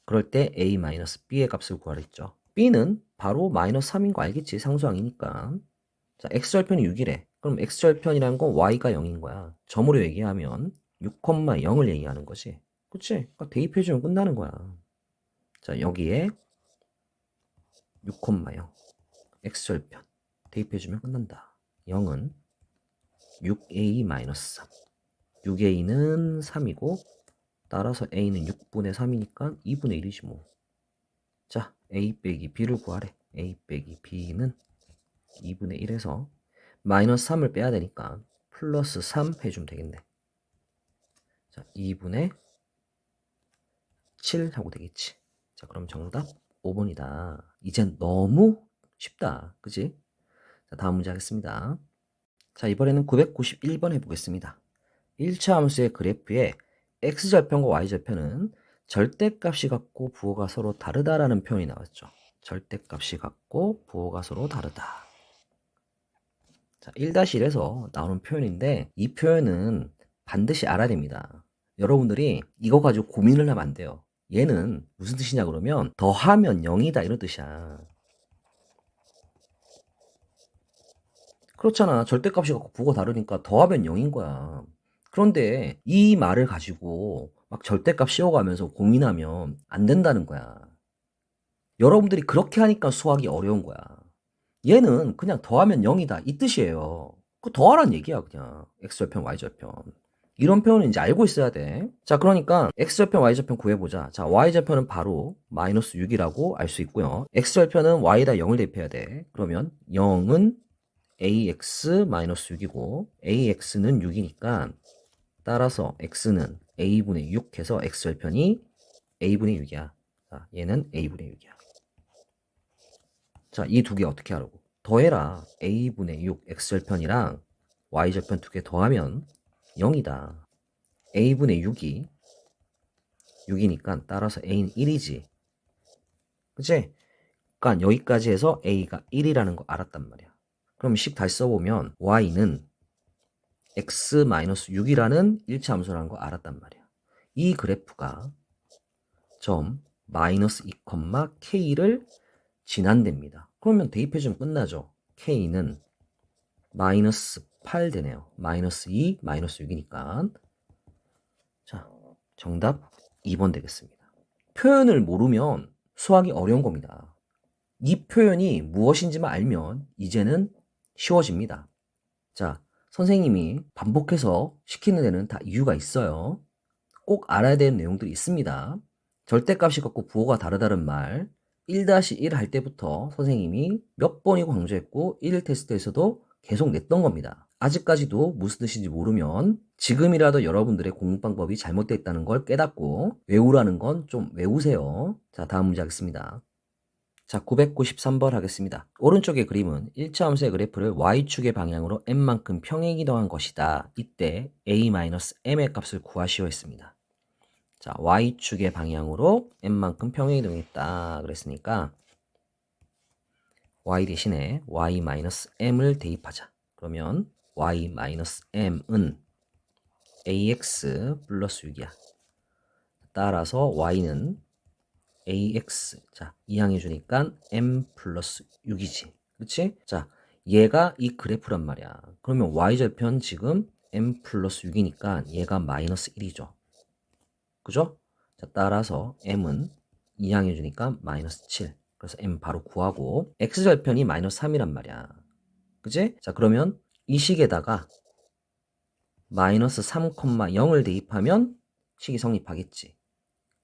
그럴 때 a-b의 값을 구하랬죠. b는 바로 마이너스 3인 거 알겠지? 상수항이니까. 자, x절편이 6이래. 그럼 x절편이라는 건 y가 0인 거야. 점으로 얘기하면 6,0을 얘기하는 거지. 그치? 그러니까 대입해주면 끝나는 거야. 자, 여기에 6,0 x절편 대입해주면 끝난다. 0은 6a-3. 6a는 3이고 따라서 a는 6분의 3이니까 2분의 1이지 뭐. 자, a 빼기 b를 구하래. a 빼기 b는 2분의 1에서 마이너스 3을 빼야 되니까 플러스 3 해주면 되겠네. 자, 2분의 7 하고 되겠지. 자, 그럼 정답 5번이다. 이젠 너무 쉽다. 그치? 자, 다음 문제 하겠습니다. 자, 이번에는 991번 해보겠습니다. 1차 함수의 그래프에 x절편과 y절편은 절대값이 같고 부호가 서로 다르다라는 표현이 나왔죠. 절대값이 같고 부호가 서로 다르다. 자, 1-1에서 나오는 표현인데 이 표현은 반드시 알아야 됩니다. 여러분들이 이거 가지고 고민을 하면 안 돼요. 얘는 무슨 뜻이냐 그러면 더하면 0이다 이런 뜻이야. 그렇잖아. 절대값이 같고 부호가 다르니까 더하면 0인 거야. 그런데 이 말을 가지고 막 절대값 씌워가면서 고민하면 안 된다는 거야. 여러분들이 그렇게 하니까 수학이 어려운 거야. 얘는 그냥 더하면 0이다 이 뜻이에요. 그 더하란 얘기야 그냥. x절편 y절편. 이런 표현은 이제 알고 있어야 돼. 자, 그러니까 x절편 y절편 구해보자. 자, y절편은 바로 마이너스 6이라고 알 수 있고요. x절편은 y에다 0을 대입해야 돼. 그러면 0은 ax 마이너스 6이고 ax는 6이니까 따라서 x는 a분의 6 해서 x절편이 a분의 6이야. 자, 얘는 a분의 6이야. 자, 이 두 개 어떻게 하라고? 더해라. a분의 6 x절편이랑 y절편 두 개 더하면 0이다. a분의 6이 6이니까 따라서 a는 1이지. 그치? 그러니까 여기까지 해서 a가 1이라는 거 알았단 말이야. 그럼 식 다시 써보면 y는 x-6이라는 일차 함수라는 거 알았단 말이야. 이 그래프가 점 마이너스 2, k를 지난답니다. 그러면 대입해주면 끝나죠. k는 마이너스 8 되네요. 마이너스 2, 마이너스 6이니까. 자, 정답 2번 되겠습니다. 표현을 모르면 수학이 어려운 겁니다. 이 표현이 무엇인지만 알면 이제는 쉬워집니다. 자, 선생님이 반복해서 시키는 데는 다 이유가 있어요. 꼭 알아야 되는 내용들이 있습니다. 절대값이 같고 부호가 다르다는 말 1-1 할 때부터 선생님이 몇 번이고 강조했고 1 테스트에서도 계속 냈던 겁니다. 아직까지도 무슨 뜻인지 모르면 지금이라도 여러분들의 공부 방법이 잘못되어 있다는 걸 깨닫고 외우라는 건 좀 외우세요. 자, 다음 문제 하겠습니다. 자, 993번 하겠습니다. 오른쪽의 그림은 1차 함수의 그래프를 y축의 방향으로 m만큼 평행이동한 것이다. 이때 a-m의 값을 구하시오 했습니다. 자, y축의 방향으로 m만큼 평행이동했다 그랬으니까 y 대신에 y-m을 대입하자. 그러면 y-m은 ax 플러스 6이야. 따라서 y는 ax. 자, 이항해 주니까 m 플러스 6이지. 그치? 자, 얘가 이 그래프란 말이야. 그러면 y절편 지금 m 플러스 6이니까 얘가 마이너스 1이죠. 그죠? 자, 따라서 m은 이항해 주니까 마이너스 7. 그래서 m 바로 구하고 x절편이 마이너스 3이란 말이야. 그치? 자, 그러면 이 식에다가 마이너스 3,0을 대입하면 식이 성립하겠지.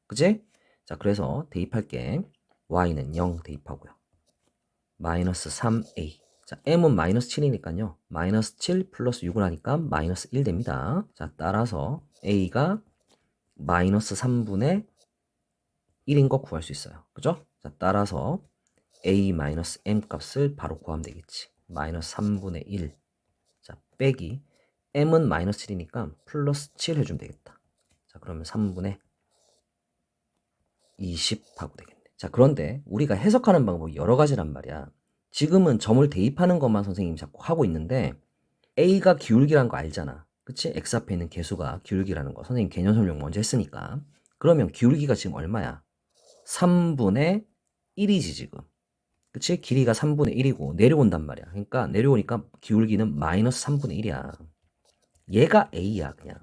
그치? 자, 그래서 대입할게. y는 0 대입하고요. 마이너스 3a. 자, m은 마이너스 7이니까요. 마이너스 7 플러스 6을 하니까 마이너스 1 됩니다. 자, 따라서 a가 마이너스 3분의 1인 거 구할 수 있어요. 그죠? 자, 따라서 a 마이너스 m 값을 바로 구하면 되겠지. 마이너스 3분의 1. 자, 빼기. m은 마이너스 7이니까 플러스 7 해주면 되겠다. 자, 그러면 3분의 20 하고 되겠네. 자, 그런데 우리가 해석하는 방법이 여러 가지란 말이야. 지금은 점을 대입하는 것만 선생님이 자꾸 하고 있는데 a가 기울기라는 거 알잖아. 그치? x 앞에 있는 개수가 기울기라는 거. 선생님 개념 설명 먼저 했으니까. 그러면 기울기가 지금 얼마야? 3분의 1이지 지금. 그치? 길이가 3분의 1이고 내려온단 말이야. 그러니까 내려오니까 기울기는 마이너스 3분의 1이야. 얘가 a야 그냥.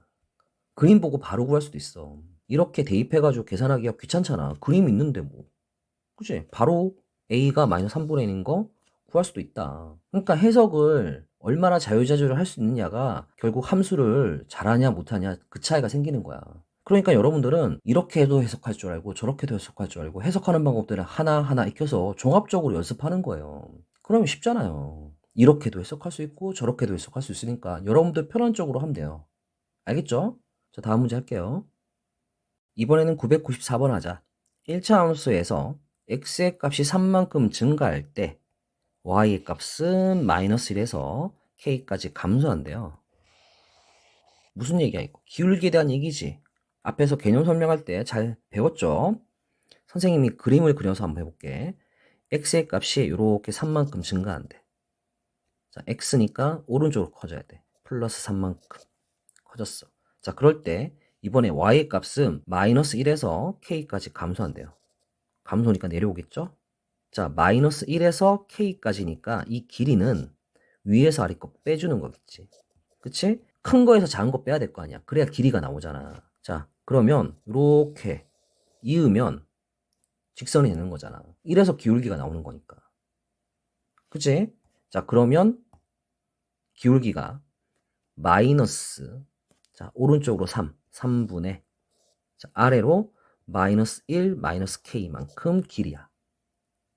그림 보고 바로 구할 수도 있어. 이렇게 대입해가지고 계산하기가 귀찮잖아. 그림 있는데 뭐. 그치? 바로 a가 마이너스 3분의 1인 거 구할 수도 있다. 그러니까 해석을 얼마나 자유자재로 할 수 있느냐가 결국 함수를 잘하냐 못하냐 그 차이가 생기는 거야. 그러니까 여러분들은 이렇게 해도 해석할 줄 알고 저렇게도 해석할 줄 알고 해석하는 방법들을 하나하나 익혀서 종합적으로 연습하는 거예요. 그러면 쉽잖아요. 이렇게도 해석할 수 있고 저렇게도 해석할 수 있으니까 여러분들 편한 쪽으로 하면 돼요. 알겠죠? 자, 다음 문제 할게요. 이번에는 994번 하자. 1차 함수에서 x의 값이 3만큼 증가할 때 y의 값은 마이너스 1에서 k까지 감소한대요. 무슨 얘기야 이거? 기울기에 대한 얘기지. 앞에서 개념 설명할 때 잘 배웠죠? 선생님이 그림을 그려서 한번 해볼게. x의 값이 이렇게 3만큼 증가한대. 자, x니까 오른쪽으로 커져야 돼. 플러스 3만큼 커졌어. 자, 그럴 때 이번에 y의 값은 마이너스 1에서 k까지 감소한대요. 감소니까 내려오겠죠? 자, 마이너스 1에서 k까지니까 이 길이는 위에서 아래 거 빼주는 거겠지. 그치? 큰 거에서 작은 거 빼야 될 거 아니야. 그래야 길이가 나오잖아. 자, 그러면 이렇게 이으면 직선이 되는 거잖아. 이래서 기울기가 나오는 거니까. 그치? 자, 그러면 기울기가 마이너스, 자, 오른쪽으로 3분의, 자, 아래로 마이너스 1, 마이너스 K만큼 길이야.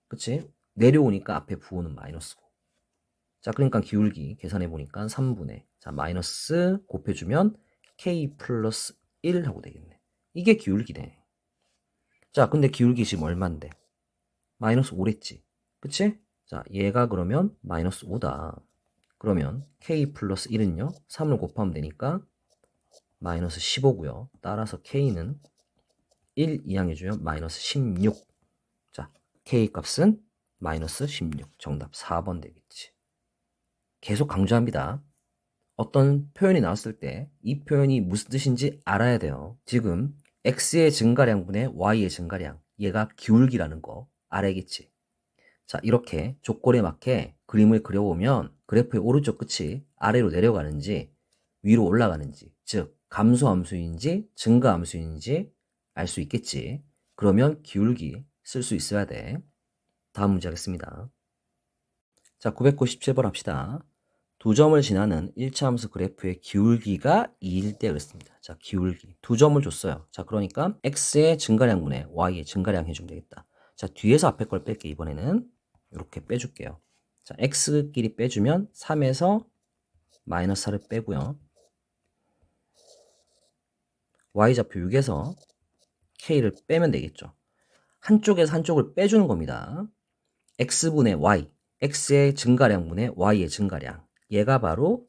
그치? 내려오니까 앞에 부호는 마이너스고. 자, 그러니까 기울기 계산해보니까 3분의, 자, 마이너스 곱해주면 K 플러스 1 하고 되겠네. 이게 기울기네. 자, 근데 기울기 지금 얼만데? 마이너스 5랬지. 그치? 자, 얘가 그러면 마이너스 5다. 그러면 K 플러스 1은요, 3을 곱하면 되니까 마이너스 15고요. 따라서 K는 1 이항해주면 마이너스 16. 자, K 값은 마이너스 16. 정답 4번 되겠지. 계속 강조합니다. 어떤 표현이 나왔을 때 이 표현이 무슨 뜻인지 알아야 돼요. 지금 X의 증가량분의 Y의 증가량, 얘가 기울기라는 거 알아야겠지. 자, 이렇게 조건에 맞게 그림을 그려보면 그래프의 오른쪽 끝이 아래로 내려가는지 위로 올라가는지, 즉 감소함수인지 증가함수인지 알 수 있겠지. 그러면 기울기 쓸 수 있어야 돼. 다음 문제 하겠습니다. 자, 997번 합시다. 두 점을 지나는 1차 함수 그래프의 기울기가 2일 때 그랬습니다. 자, 기울기. 두 점을 줬어요. 자, 그러니까 x의 증가량분의 y의 증가량 해주면 되겠다. 자, 뒤에서 앞에 걸 뺄게. 이번에는 이렇게 빼줄게요. 자, x끼리 빼주면 3에서 마이너스 4를 빼고요. y좌표 6에서 k를 빼면 되겠죠. 한쪽에서 한쪽을 빼주는 겁니다. x분의 y, x의 증가량분의 y의 증가량. 얘가 바로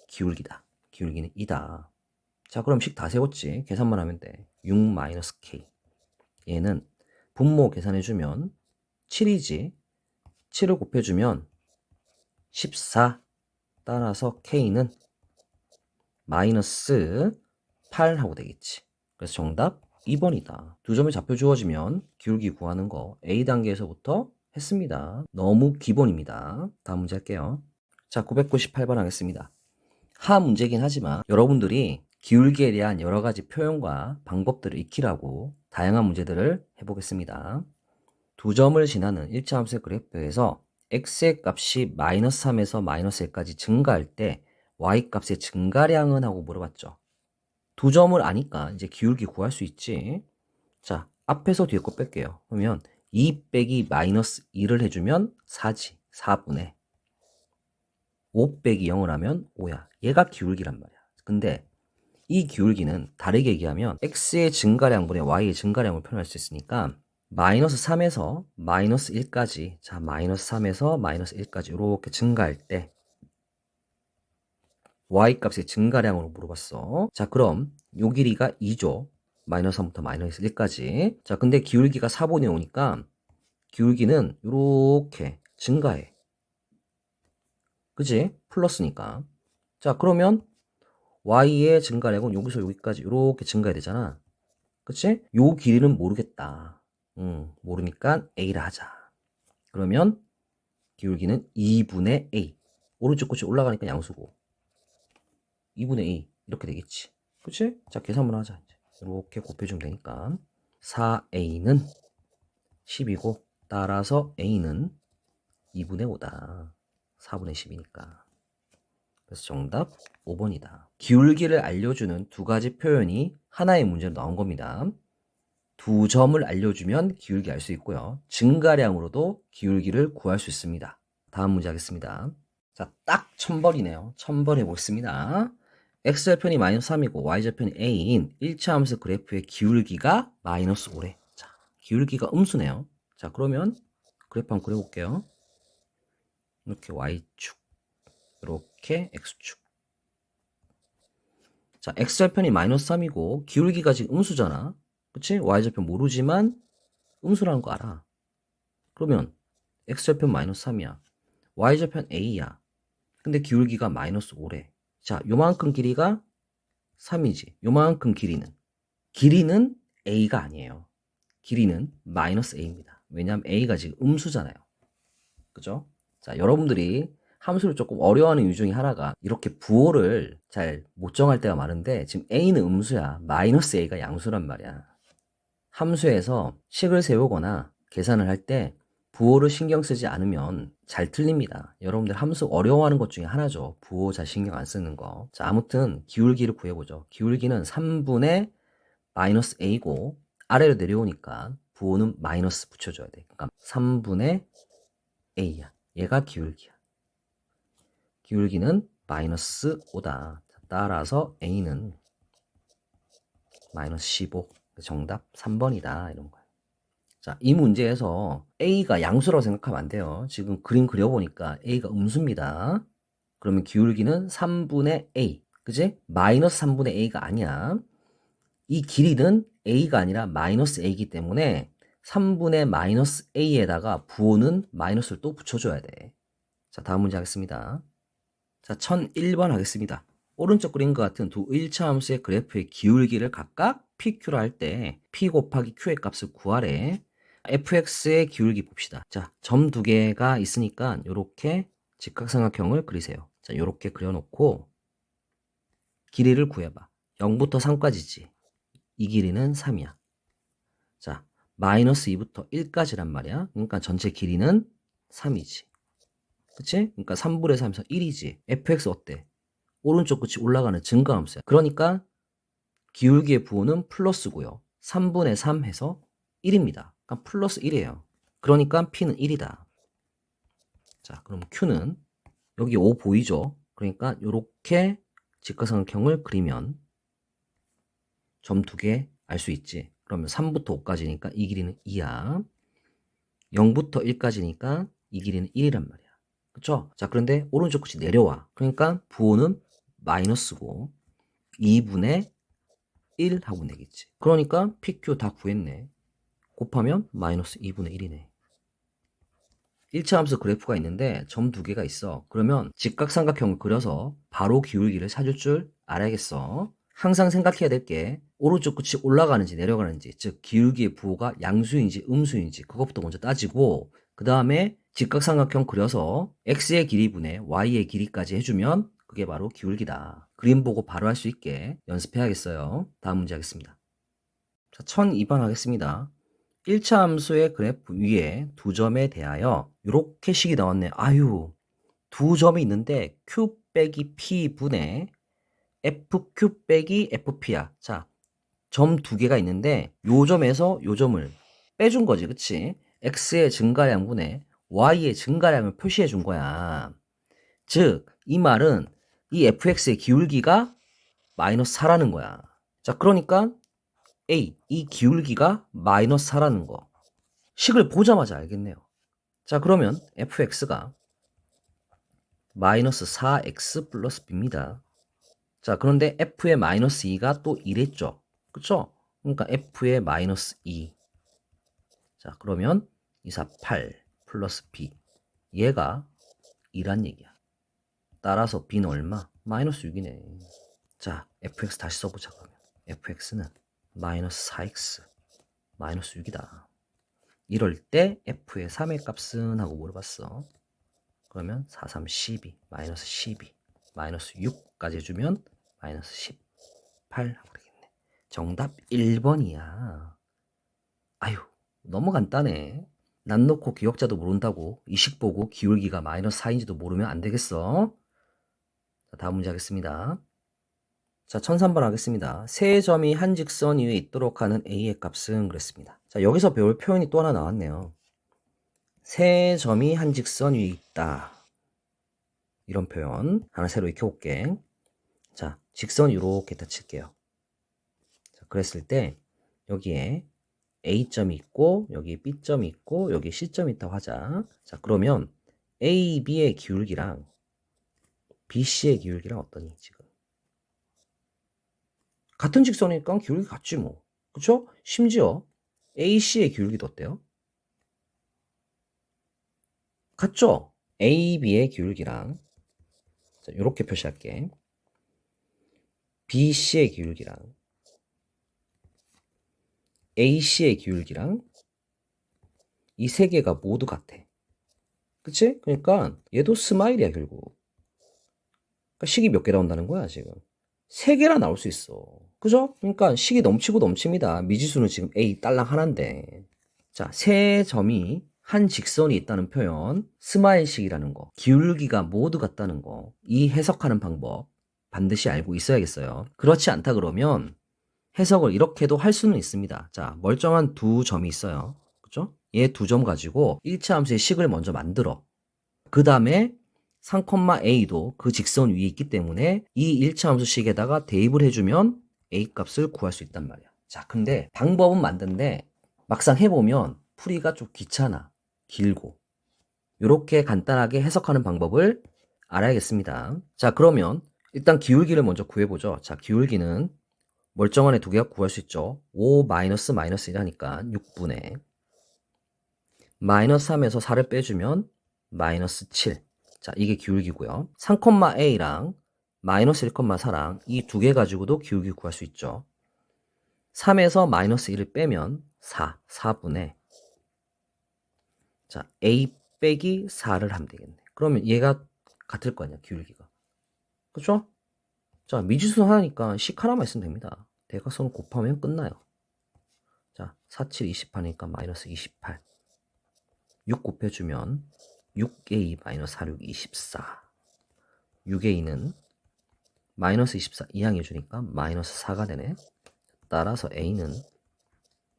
기울기다. 기울기는 2다. 자, 그럼 식 다 세웠지. 계산만 하면 돼. 6-k. 얘는 분모 계산해주면 7이지. 7을 곱해주면 14. 따라서 k는 마이너스 8 하고 되겠지. 그래서 정답 2번이다. 두 점의 좌표 주어지면 기울기 구하는 거 A 단계에서부터 했습니다. 너무 기본입니다. 다음 문제 할게요. 자, 998번 하겠습니다. 하 문제긴 하지만 여러분들이 기울기에 대한 여러 가지 표현과 방법들을 익히라고 다양한 문제들을 해보겠습니다. 두 점을 지나는 1차 함수의 그래프에서 x의 값이 마이너스 3에서 마이너스 1까지 증가할 때 y 값의 증가량은 하고 물어봤죠. 두 점을 아니까 이제 기울기 구할 수 있지. 자, 앞에서 뒤에 거 뺄게요. 그러면 2 빼기 마이너스 1을 해주면 4지. 4분의 5 빼기 0을 하면 5야. 얘가 기울기란 말이야. 근데 이 기울기는 다르게 얘기하면 x의 증가량분의 y의 증가량을 표현할 수 있으니까 마이너스 3에서 마이너스 1까지, 자, 마이너스 3에서 마이너스 1까지 이렇게 증가할 때 y 값의 증가량으로 물어봤어. 자, 그럼 요 길이가 2죠. 마이너스 3부터 마이너스 1까지. 자, 근데 기울기가 4분의 5니까 기울기는 이렇게 증가해. 그치? 플러스니까. 자, 그러면 y의 증가량은 여기서 여기까지 이렇게 증가해야 되잖아. 그치? 요 길이는 모르겠다. 모르니까 a라 하자. 그러면 기울기는 2분의 a. 오른쪽 끝이 올라가니까 양수고 2분의 a 이렇게 되겠지. 그치? 자, 계산 한번 하자. 이렇게 곱해주면 되니까 4a는 10이고 따라서 a는 2분의 5다. 4분의 10이니까. 그래서 정답 5번이다. 기울기를 알려주는 두 가지 표현이 하나의 문제로 나온 겁니다. 두 점을 알려주면 기울기 알 수 있고요. 증가량으로도 기울기를 구할 수 있습니다. 다음 문제 하겠습니다. 자, 딱 1000번이네요. 1000번 해보겠습니다. x좌편이 마이너스 3이고 y좌편이 a인 1차 함수 그래프의 기울기가 마이너스 5래. 자, 기울기가 음수네요. 자, 그러면 그래프 한번 그려볼게요. 이렇게 y축, 이렇게 x축. 자, x좌편이 마이너스 3이고 기울기가 지금 음수잖아. 그치? y좌편 모르지만 음수라는 거 알아. 그러면 x좌편 마이너스 3이야. y좌편 a야. 근데 기울기가 마이너스 5래. 자, 요만큼 길이가 3이지. 요만큼 길이는 a가 아니에요. 길이는 마이너스 a입니다. 왜냐하면 a가 지금 음수잖아요. 그죠? 자, 여러분들이 함수를 조금 어려워하는 이유 중에 하나가 이렇게 부호를 잘 못 정할 때가 많은데 지금 a는 음수야. 마이너스 a가 양수란 말이야. 함수에서 식을 세우거나 계산을 할 때 부호를 신경 쓰지 않으면 잘 틀립니다. 여러분들 함수 어려워하는 것 중에 하나죠. 부호 잘 신경 안 쓰는 거. 자, 아무튼 기울기를 구해보죠. 기울기는 3분의 마이너스 a고 아래로 내려오니까 부호는 마이너스 붙여줘야 돼. 그러니까 3분의 a야. 얘가 기울기야. 기울기는 마이너스 5다. 따라서 a는 마이너스 15. 정답 3번이다. 이런 거야. 자, 이 문제에서 a가 양수라고 생각하면 안 돼요. 지금 그림 그려보니까 a가 음수입니다. 그러면 기울기는 3분의 a. 그지? 마이너스 3분의 a가 아니야. 이 길이는 a가 아니라 마이너스 a이기 때문에 3분의 마이너스 a에다가 부호는 마이너스를 또 붙여줘야 돼. 자, 다음 문제 하겠습니다. 자, 1001번 하겠습니다. 오른쪽 그림과 같은 두 1차 함수의 그래프의 기울기를 각각 PQ로 할 때 P 곱하기 Q의 값을 구하래. fx의 기울기 봅시다. 자, 점 두 개가 있으니까 이렇게 직각삼각형을 그리세요. 자, 이렇게 그려놓고 길이를 구해봐. 0부터 3까지지. 이 길이는 3이야. 자, 마이너스 2부터 1까지란 말이야. 그러니까 전체 길이는 3이지. 그치? 그러니까 3분의 3에서 1이지. fx 어때? 오른쪽 끝이 올라가는 증가함수야. 그러니까 기울기의 부호는 플러스고요. 3분의 3 해서 1입니다. 그러니까 플러스 1이에요. 그러니까 P는 1이다. 자, 그럼 Q는 여기 5 보이죠? 그러니까 이렇게 직각삼각형을 그리면 점 두 개 알 수 있지. 그러면 3부터 5까지니까 이 길이는 2야. 0부터 1까지니까 이 길이는 1이란 말이야. 그쵸? 자, 그런데 오른쪽 끝이 내려와. 그러니까 부호는 마이너스고 2분의 1 하고 내겠지. 그러니까 PQ 다 구했네. 곱하면 마이너스 2분의 1이네. 1차 함수 그래프가 있는데 점 두 개가 있어. 그러면 직각삼각형을 그려서 바로 기울기를 찾을 줄 알아야겠어. 항상 생각해야 될 게 오른쪽 끝이 올라가는지 내려가는지, 즉 기울기의 부호가 양수인지 음수인지 그것부터 먼저 따지고 그 다음에 직각삼각형 그려서 x의 길이분의 y의 길이까지 해주면 그게 바로 기울기다. 그림 보고 바로 할 수 있게 연습해야겠어요. 다음 문제 하겠습니다. 자, 1002번 하겠습니다. 1차 함수의 그래프 위에 두 점에 대하여 이렇게 식이 나왔네. 아유, 두 점이 있는데 q 빼기 p 분의 fq 빼기 fp야. 자, 점 두 개가 있는데 요 점에서 요 점을 빼준 거지, 그치? x의 증가량분의 y의 증가량을 표시해 준 거야. 즉, 이 말은 이 fx의 기울기가 마이너스 4라는 거야. 자, 그러니까 A, 이 기울기가 마이너스 4라는 거. 식을 보자마자 알겠네요. 자, 그러면 fx가 마이너스 4x 플러스 b입니다. 자, 그런데 f의 마이너스 2가 또 2랬죠. 그쵸? 그러니까 f의 마이너스 2. 자, 그러면 2, 4, 8 플러스 b. 얘가 2란 얘기야. 따라서 b는 얼마? 마이너스 6이네. 자, fx 다시 써보자, 그러면. fx는 마이너스 4x 마이너스 6이다. 이럴 때 f의 3의 값은 하고 물어봤어. 그러면 4, 3, 12 마이너스 12 마이너스 6까지 해주면 마이너스 18 하고 되겠네. 정답 1번이야. 아유, 너무 간단해. 난 놓고 기억자도 모른다고 이 식 보고 기울기가 마이너스 4인지도 모르면 안 되겠어. 자, 다음 문제 하겠습니다. 자, 1003번 하겠습니다. 세 점이 한 직선 위에 있도록 하는 a의 값은 그랬습니다. 자, 여기서 배울 표현이 또 하나 나왔네요. 세 점이 한 직선 위에 있다. 이런 표현 하나 새로 익혀볼게. 자, 직선 이렇게 다 칠게요. 자, 그랬을 때 여기에 A점이 있고 여기 B점이 있고 여기 C점이 있다고 하자. 자, 그러면 A, B의 기울기랑 B, C의 기울기랑 어떠니 지금? 같은 직선이니까 기울기 같지 뭐. 그쵸? 심지어 A, C의 기울기도 어때요? 같죠? A, B의 기울기랑 자, 이렇게 표시할게. B, C의 기울기랑 AC의 기울기랑 이 세 개가 모두 같아. 그치? 그러니까 얘도 스마일이야 결국. 그러니까 식이 몇 개 나온다는 거야 지금. 세 개나 나올 수 있어. 그죠? 그러니까 식이 넘치고 넘칩니다. 미지수는 지금 A 딸랑 하나인데. 자, 세 점이 한 직선이 있다는 표현, 스마일식이라는 거, 기울기가 모두 같다는 거, 이 해석하는 방법 반드시 알고 있어야겠어요. 그렇지 않다 그러면 해석을 이렇게도 할 수는 있습니다. 자, 멀쩡한 두 점이 있어요. 그죠? 얘 두 점 가지고 1차 함수의 식을 먼저 만들어. 그 다음에 3,a도 그 직선 위에 있기 때문에 이 1차 함수식에다가 대입을 해주면 a 값을 구할 수 있단 말이야. 자, 근데 방법은 맞는데 막상 해보면 풀이가 좀 귀찮아. 길고. 이렇게 간단하게 해석하는 방법을 알아야겠습니다. 자, 그러면 일단 기울기를 먼저 구해보죠. 자, 기울기는 멀쩡한 애 두 개가 구할 수 있죠. 5 마이너스 1하니까 6분의 마이너스 3에서 4를 빼주면 마이너스 7. 자, 이게 기울기고요. 3,a랑 마이너스 1,4랑 이 두 개 가지고도 기울기 구할 수 있죠. 3에서 마이너스 1을 빼면 4분의 자, a 빼기 4를 하면 되겠네. 그러면 얘가 같을 거 아니야, 기울기가. 그쵸? 자, 미지수 하나니까 식 하나만 있으면 됩니다. 대각선을 곱하면 끝나요. 자, 4, 7, 20 하니까 마이너스 28. 6 곱해주면 6a 마이너스 4, 6, 24. 6a는 마이너스 24 이항해주니까 마이너스 4가 되네. 따라서 a는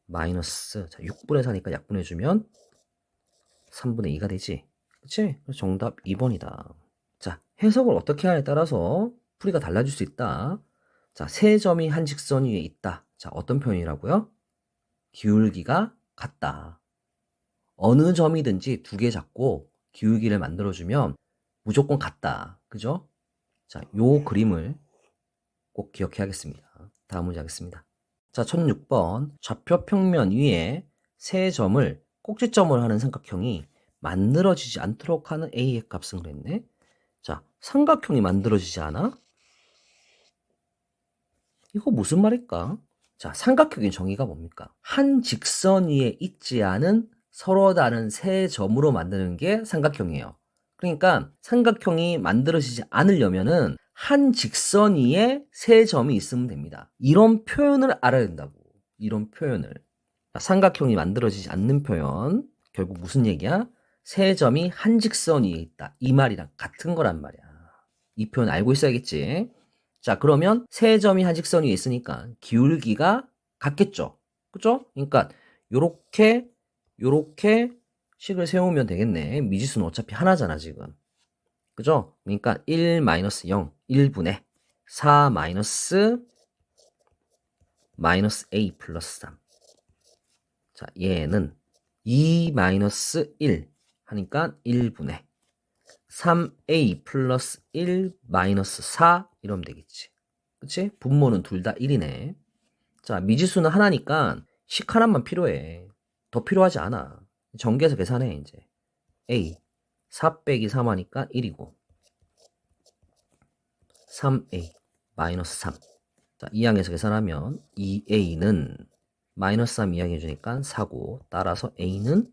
마이너스, 자, 6분의 4니까 약분해주면 3분의 2가 되지. 그치? 그래서 정답 2번이다. 자, 해석을 어떻게 하냐에 따라서 풀이가 달라질 수 있다. 자, 세 점이 한 직선 위에 있다. 자, 어떤 표현이라고요? 기울기가 같다. 어느 점이든지 두 개 잡고 기울기를 만들어주면 무조건 같다. 그죠? 자, 요 그림을 꼭 기억해야겠습니다. 다음 문제 하겠습니다. 자, 1006번. 좌표 평면 위에 세 점을 꼭지점을 하는 삼각형이 만들어지지 않도록 하는 A의 값은 그랬네. 자, 삼각형이 만들어지지 않아? 이거 무슨 말일까? 자, 삼각형의 정의가 뭡니까? 한 직선 위에 있지 않은 서로 다른 세 점으로 만드는 게 삼각형이에요. 그러니까 삼각형이 만들어지지 않으려면은 한 직선 위에 세 점이 있으면 됩니다. 이런 표현을 알아야 된다고. 이런 표현을. 자, 삼각형이 만들어지지 않는 표현. 결국 무슨 얘기야? 세 점이 한 직선 위에 있다. 이 말이랑 같은 거란 말이야. 이 표현 알고 있어야겠지. 자, 그러면 세 점이 한 직선 위에 있으니까 기울기가 같겠죠. 그죠? 그러니까 요렇게 식을 세우면 되겠네. 미지수는 어차피 하나잖아, 지금. 그죠? 그러니까 1 마이너스 0, 1분의 4 마이너스 a 플러스 3. 자, 얘는 2 마이너스 1 하니까 1분의 3a 플러스 1 마이너스 4 이러면 되겠지. 그치? 분모는 둘 다 1이네. 자, 미지수는 하나니까 식 하나만 필요해. 더 필요하지 않아. 전개해서 계산해, 이제. a 4 빼기 3 하니까 1이고 3a 마이너스 3. 자, 이항에서 계산하면 2a는 마이너스 3 이항해주니까 4고 따라서 a는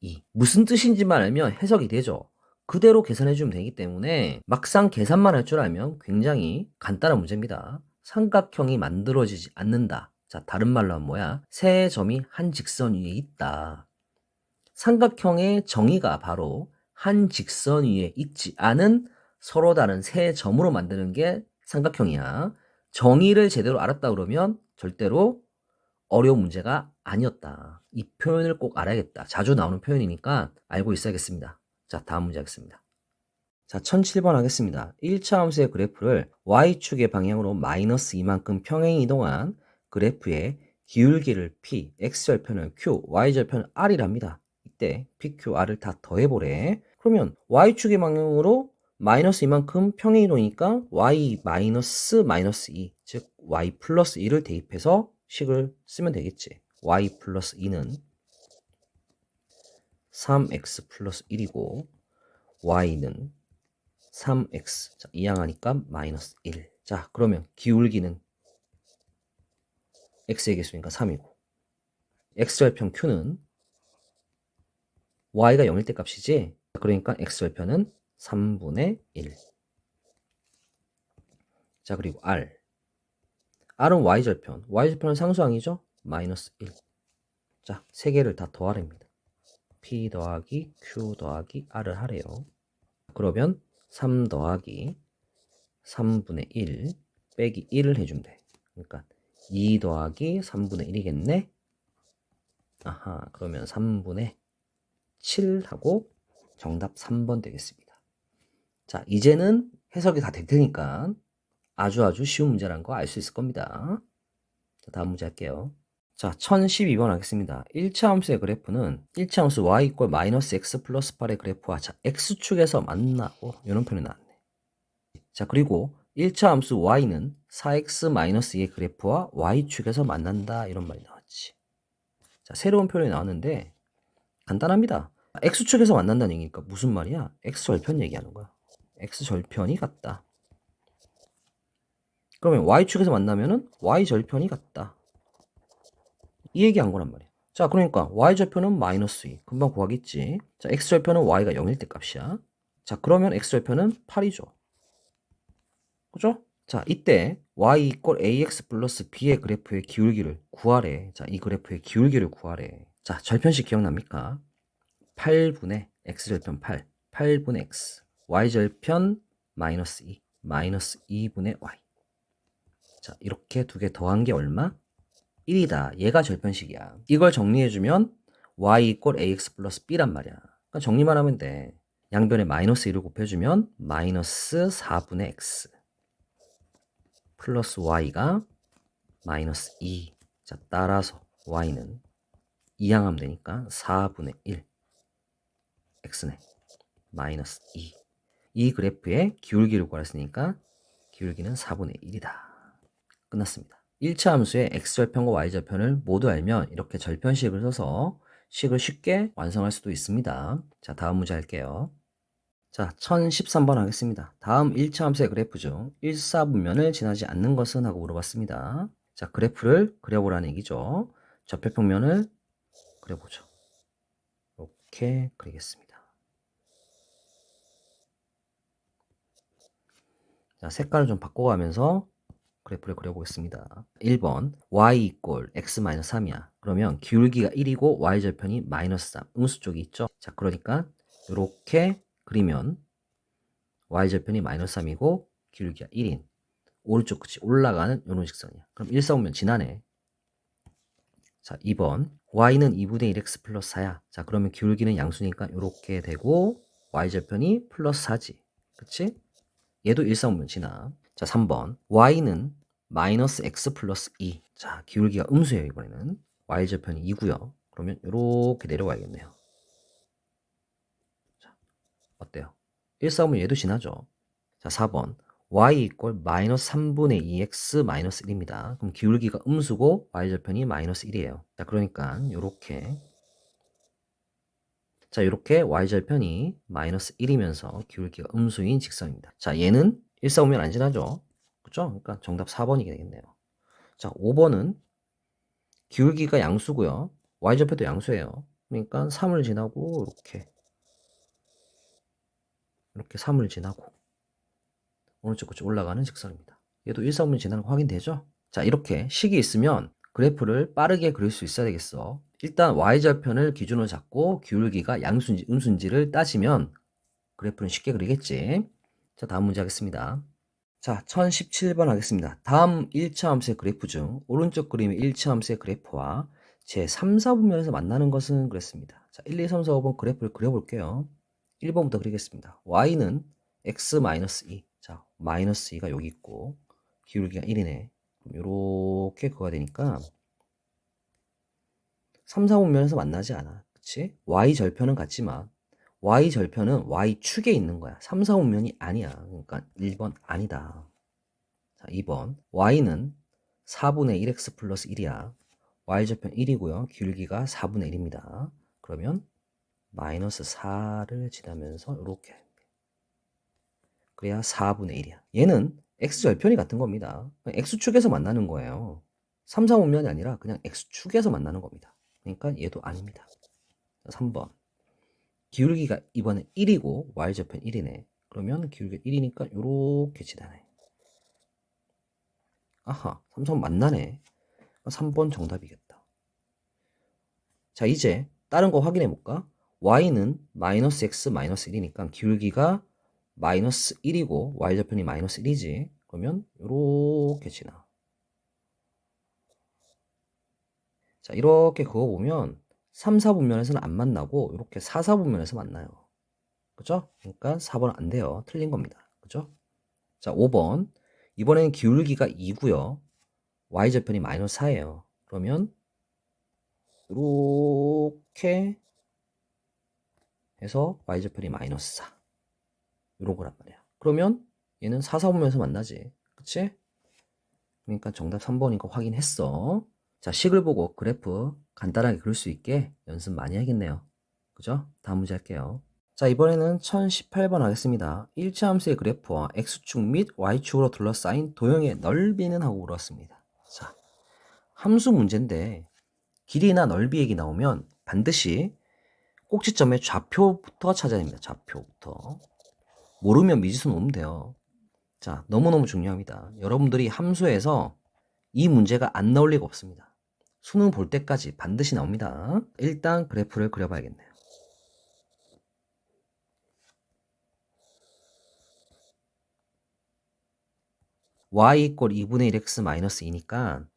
2. 무슨 뜻인지만 알면 해석이 되죠. 그대로 계산해주면 되기 때문에 막상 계산만 할 줄 알면 굉장히 간단한 문제입니다. 삼각형이 만들어지지 않는다. 자, 다른 말로 하면 뭐야? 세 점이 한 직선 위에 있다. 삼각형의 정의가 바로 한 직선 위에 있지 않은 서로 다른 세 점으로 만드는 게 삼각형이야. 정의를 제대로 알았다 그러면 절대로 어려운 문제가 아니었다. 이 표현을 꼭 알아야겠다. 자주 나오는 표현이니까 알고 있어야겠습니다. 자, 다음 문제 하겠습니다. 자, 1007번 하겠습니다. 1차 함수의 그래프를 y축의 방향으로 마이너스 이만큼 평행 이동한 그래프의 기울기를 p, x절편을 q, y절편을 r이랍니다. 이때 p, q, r을 다 더해보래. 그러면 y축의 방향으로 마이너스 이만큼 평행 이동이니까 y 마이너스 2, 즉 y 플러스 2를 대입해서 식을 쓰면 되겠지. y 플러스 2는 3x 플러스 1이고 y는 3x. 자, 이항하니까 마이너스 1. 자, 그러면 기울기는 x의 개수니까 3이고 x절편 q는 y가 0일 때 값이지. 그러니까 x절편은 3분의 1. 자, 그리고 r. R은 Y절편. Y절편은 상수항이죠? 마이너스 1. 자, 세 개를 다 더하랍니다. P 더하기 Q 더하기 R을 하래요. 그러면 3 더하기 3분의 1 빼기 1을 해주면 돼. 그러니까 2 더하기 3분의 1이겠네? 아하, 그러면 3분의 7 하고 정답 3번 되겠습니다. 자, 이제는 해석이 다 될 테니까 아주 쉬운 문제라는 거 알 수 있을 겁니다. 자, 다음 문제 할게요. 자, 1012번 하겠습니다. 1차 함수의 그래프는 1차 함수 y 이퀄 마이너스 x 플러스 8의 그래프와 자, x축에서 만나고 이런 표현이 나왔네. 자, 그리고 1차 함수 y는 4x 마이너스 2의 그래프와 y축에서 만난다 이런 말이 나왔지. 자, 새로운 표현이 나왔는데 간단합니다. x축에서 만난다는 얘기니까 무슨 말이야? x절편 얘기하는 거야. x절편이 같다. 그러면 y축에서 만나면은 y절편이 같다. 이 얘기한 거란 말이야. 자, 그러니까 y절편은 마이너스 2. 금방 구하겠지. 자, x절편은 y가 0일 때 값이야. 자, 그러면 x절편은 8이죠. 그죠? 자, 이때 y 이퀄 ax 플러스 b의 그래프의 기울기를 구하래. 자, 이 그래프의 기울기를 구하래. 자, 절편식 기억납니까? 8분의 x절편 8, 8분의 x, y절편 마이너스 2, 마이너스 2분의 y. 자, 이렇게 두 개 더한 게 얼마? 1이다. 얘가 절편식이야. 이걸 정리해주면 y 이퀄 ax 플러스 b란 말이야. 그러니까 정리만 하면 돼. 양변에 마이너스 1을 곱해주면 마이너스 4분의 x 플러스 y가 마이너스 2. 자, 따라서 y는 이항하면 되니까 4분의 1 x네. 마이너스 2. 이 그래프의 기울기를 구했으니까 기울기는 4분의 1이다. 끝났습니다. 1차 함수의 x절편과 y절편을 모두 알면 이렇게 절편식을 써서 식을 쉽게 완성할 수도 있습니다. 자, 다음 문제 할게요. 자, 1013번 하겠습니다. 다음 1차 함수의 그래프 중 1사분면을 지나지 않는 것은? 하고 물어봤습니다. 자, 그래프를 그려보라는 얘기죠. 좌표평면을 그려보죠. 이렇게 그리겠습니다. 자, 색깔을 좀 바꿔가면서 그래프를 그려보겠습니다. 1번 y 이꼴 x-3이야. 그러면 기울기가 1이고 y절편이 마이너스 3. 음수 쪽이 있죠. 자, 그러니까 이렇게 그리면 y절편이 마이너스 3이고 기울기가 1인 오른쪽 끝이 올라가는 이런 직선이야. 그럼 1사오면 지나네. 자, 2번 y는 2분의 1x 플러스 4야. 자, 그러면 기울기는 양수니까 이렇게 되고 y절편이 플러스 4지. 그치? 얘도 1사오면 지나. 자, 3번 y는 마이너스 x 플러스 2. 자, 기울기가 음수예요. 이번에는 y절편이 2고요. 그러면 이렇게 내려가야겠네요. 자, 어때요? 1사오면 얘도 지나죠. 자, 4번 y 이퀄 마이너스 3분의 2x 마이너스 1입니다. 그럼 기울기가 음수고 y절편이 마이너스 1이에요. 자, 그러니까 요렇게 자, 이렇게 y절편이 마이너스 1이면서 기울기가 음수인 직선입니다. 자, 얘는 1사오면 안 지나죠. 그죠? 그러니까 정답 4번이 되겠네요. 자, 5번은 기울기가 양수고요. y절편도 양수예요. 그러니까 3을 지나고 이렇게 3을 지나고 오른쪽 끝이 올라가는 직선입니다. 얘도 1사오면 지나는 거 확인되죠? 자, 이렇게 식이 있으면 그래프를 빠르게 그릴 수 있어야 되겠어. 일단 y절편을 기준으로 잡고 기울기가 양수인지 음수인지를 따지면 그래프는 쉽게 그리겠지. 자, 다음 문제 하겠습니다. 자, 1017번 하겠습니다. 다음 1차 함수의 그래프 중 오른쪽 그림의 1차 함수의 그래프와 제 3, 4분면에서 만나는 것은? 그랬습니다. 자, 1, 2, 3, 4, 5번 그래프를 그려볼게요. 1번부터 그리겠습니다. y는 x-2. 자, 마이너스 2가 여기 있고 기울기가 1이네. 이렇게 그가 되니까 3, 4분면에서 만나지 않아. 그치? y절편은 같지만 y절편은 y축에 있는 거야. 3, 4분면이 아니야. 그러니까 1번 아니다. 자, 2번 y는 4분의 1x 플러스 1이야. y절편 1이고요. 기울기가 4분의 1입니다. 그러면 마이너스 4를 지나면서 이렇게 그래야 4분의 1이야. 얘는 x절편이 같은 겁니다. x축에서 만나는 거예요. 3, 4분면이 아니라 그냥 x축에서 만나는 겁니다. 그러니까 얘도 아닙니다. 3번 기울기가 이번에 1이고 y절편 1이네. 그러면 기울기가 1이니까 이렇게 지나네. 아하, 3번 만나네. 3번 정답이겠다. 자, 이제 다른 거 확인해 볼까? y는 마이너스 x 마이너스 1이니까 기울기가 마이너스 1이고 y좌편이 마이너스 1이지. 그러면 이렇게 지나. 자, 이렇게 그거 보면 3, 4분면에서는 안 만나고 이렇게 4, 4분면에서 만나요. 그죠? 그러니까 4번 안 돼요. 틀린 겁니다. 그죠? 자, 5번. 이번에는 기울기가 2고요. y좌편이 마이너스 4예요. 그러면 이렇게 해서 y좌편이 마이너스 4. 이런 거란 말이야. 그러면 얘는 4, 4분면에서 만나지. 그치? 그러니까 정답 3번인 거 확인했어. 자, 식을 보고 그래프 간단하게 그릴 수 있게 연습 많이 해야겠네요. 그죠? 다음 문제 할게요. 자, 이번에는 1018번 하겠습니다. 일치 함수의 그래프와 x축 및 y축으로 둘러싸인 도형의 넓이는 하고 물었습니다. 자, 함수 문제인데 길이나 넓이 얘기 나오면 반드시 꼭지점의 좌표부터 찾아야 됩니다. 좌표부터. 모르면 미지수 놓으면 돼요. 자, 너무너무 중요합니다. 여러분들이 함수에서 이 문제가 안 나올 리가 없습니다. 수능 볼 때까지 반드시 나옵니다. 일단 그래프를 그려봐야겠네요. y 이꼴 2분의 1x 마이너스 2니까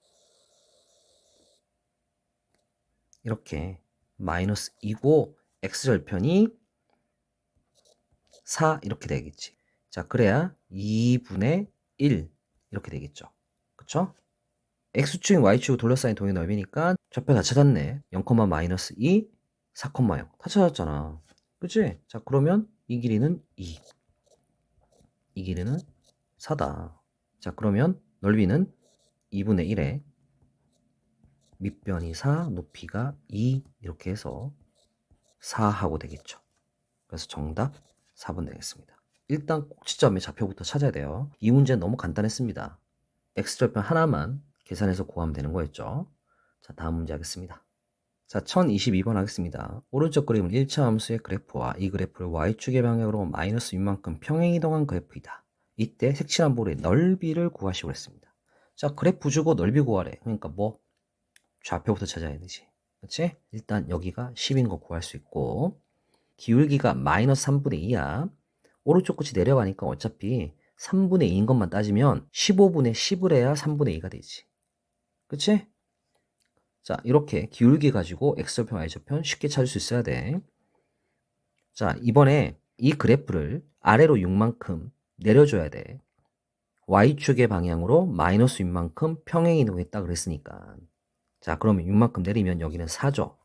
이렇게 마이너스 2고 x절편이 4 이렇게 되겠지. 자, 그래야 2분의 1 이렇게 되겠죠. 그쵸? x축, y축 둘러싸인 동의 넓이니까 좌표 다 찾았네. 0, 마이너스 2, 4, 0. 다 찾았잖아. 그치? 자, 그러면 이 길이는 2. 이 길이는 4다. 자, 그러면 넓이는 2분의 1에 밑변이 4, 높이가 2 이렇게 해서 4하고 되겠죠. 그래서 정답 4번 되겠습니다. 일단 꼭지점의 좌표부터 찾아야 돼요. 이 문제는 너무 간단했습니다. x절편 하나만 계산해서 구하면 되는 거였죠. 자, 다음 문제 하겠습니다. 자, 1022번 하겠습니다. 오른쪽 그림은 1차 함수의 그래프와 이 그래프를 y축의 방향으로 마이너스 6만큼 평행이동한 그래프이다. 이때 색칠한 볼의 넓이를 구하시고 했습니다. 자, 그래프 주고 넓이 구하래. 그러니까 뭐 좌표부터 찾아야 되지. 그렇지? 일단 여기가 10인 거 구할 수 있고 기울기가 마이너스 3분의 2야. 오른쪽 끝이 내려가니까 어차피 3분의 2인 것만 따지면 15분의 10을 해야 3분의 2가 되지. 그치? 자, 이렇게 기울기 가지고 x절편, y절편 쉽게 찾을 수 있어야 돼. 자, 이번에 이 그래프를 아래로 6만큼 내려줘야 돼. y축의 방향으로 마이너스 6만큼 평행이동했다 그랬으니까. 자, 그러면 6만큼 내리면 여기는 4죠.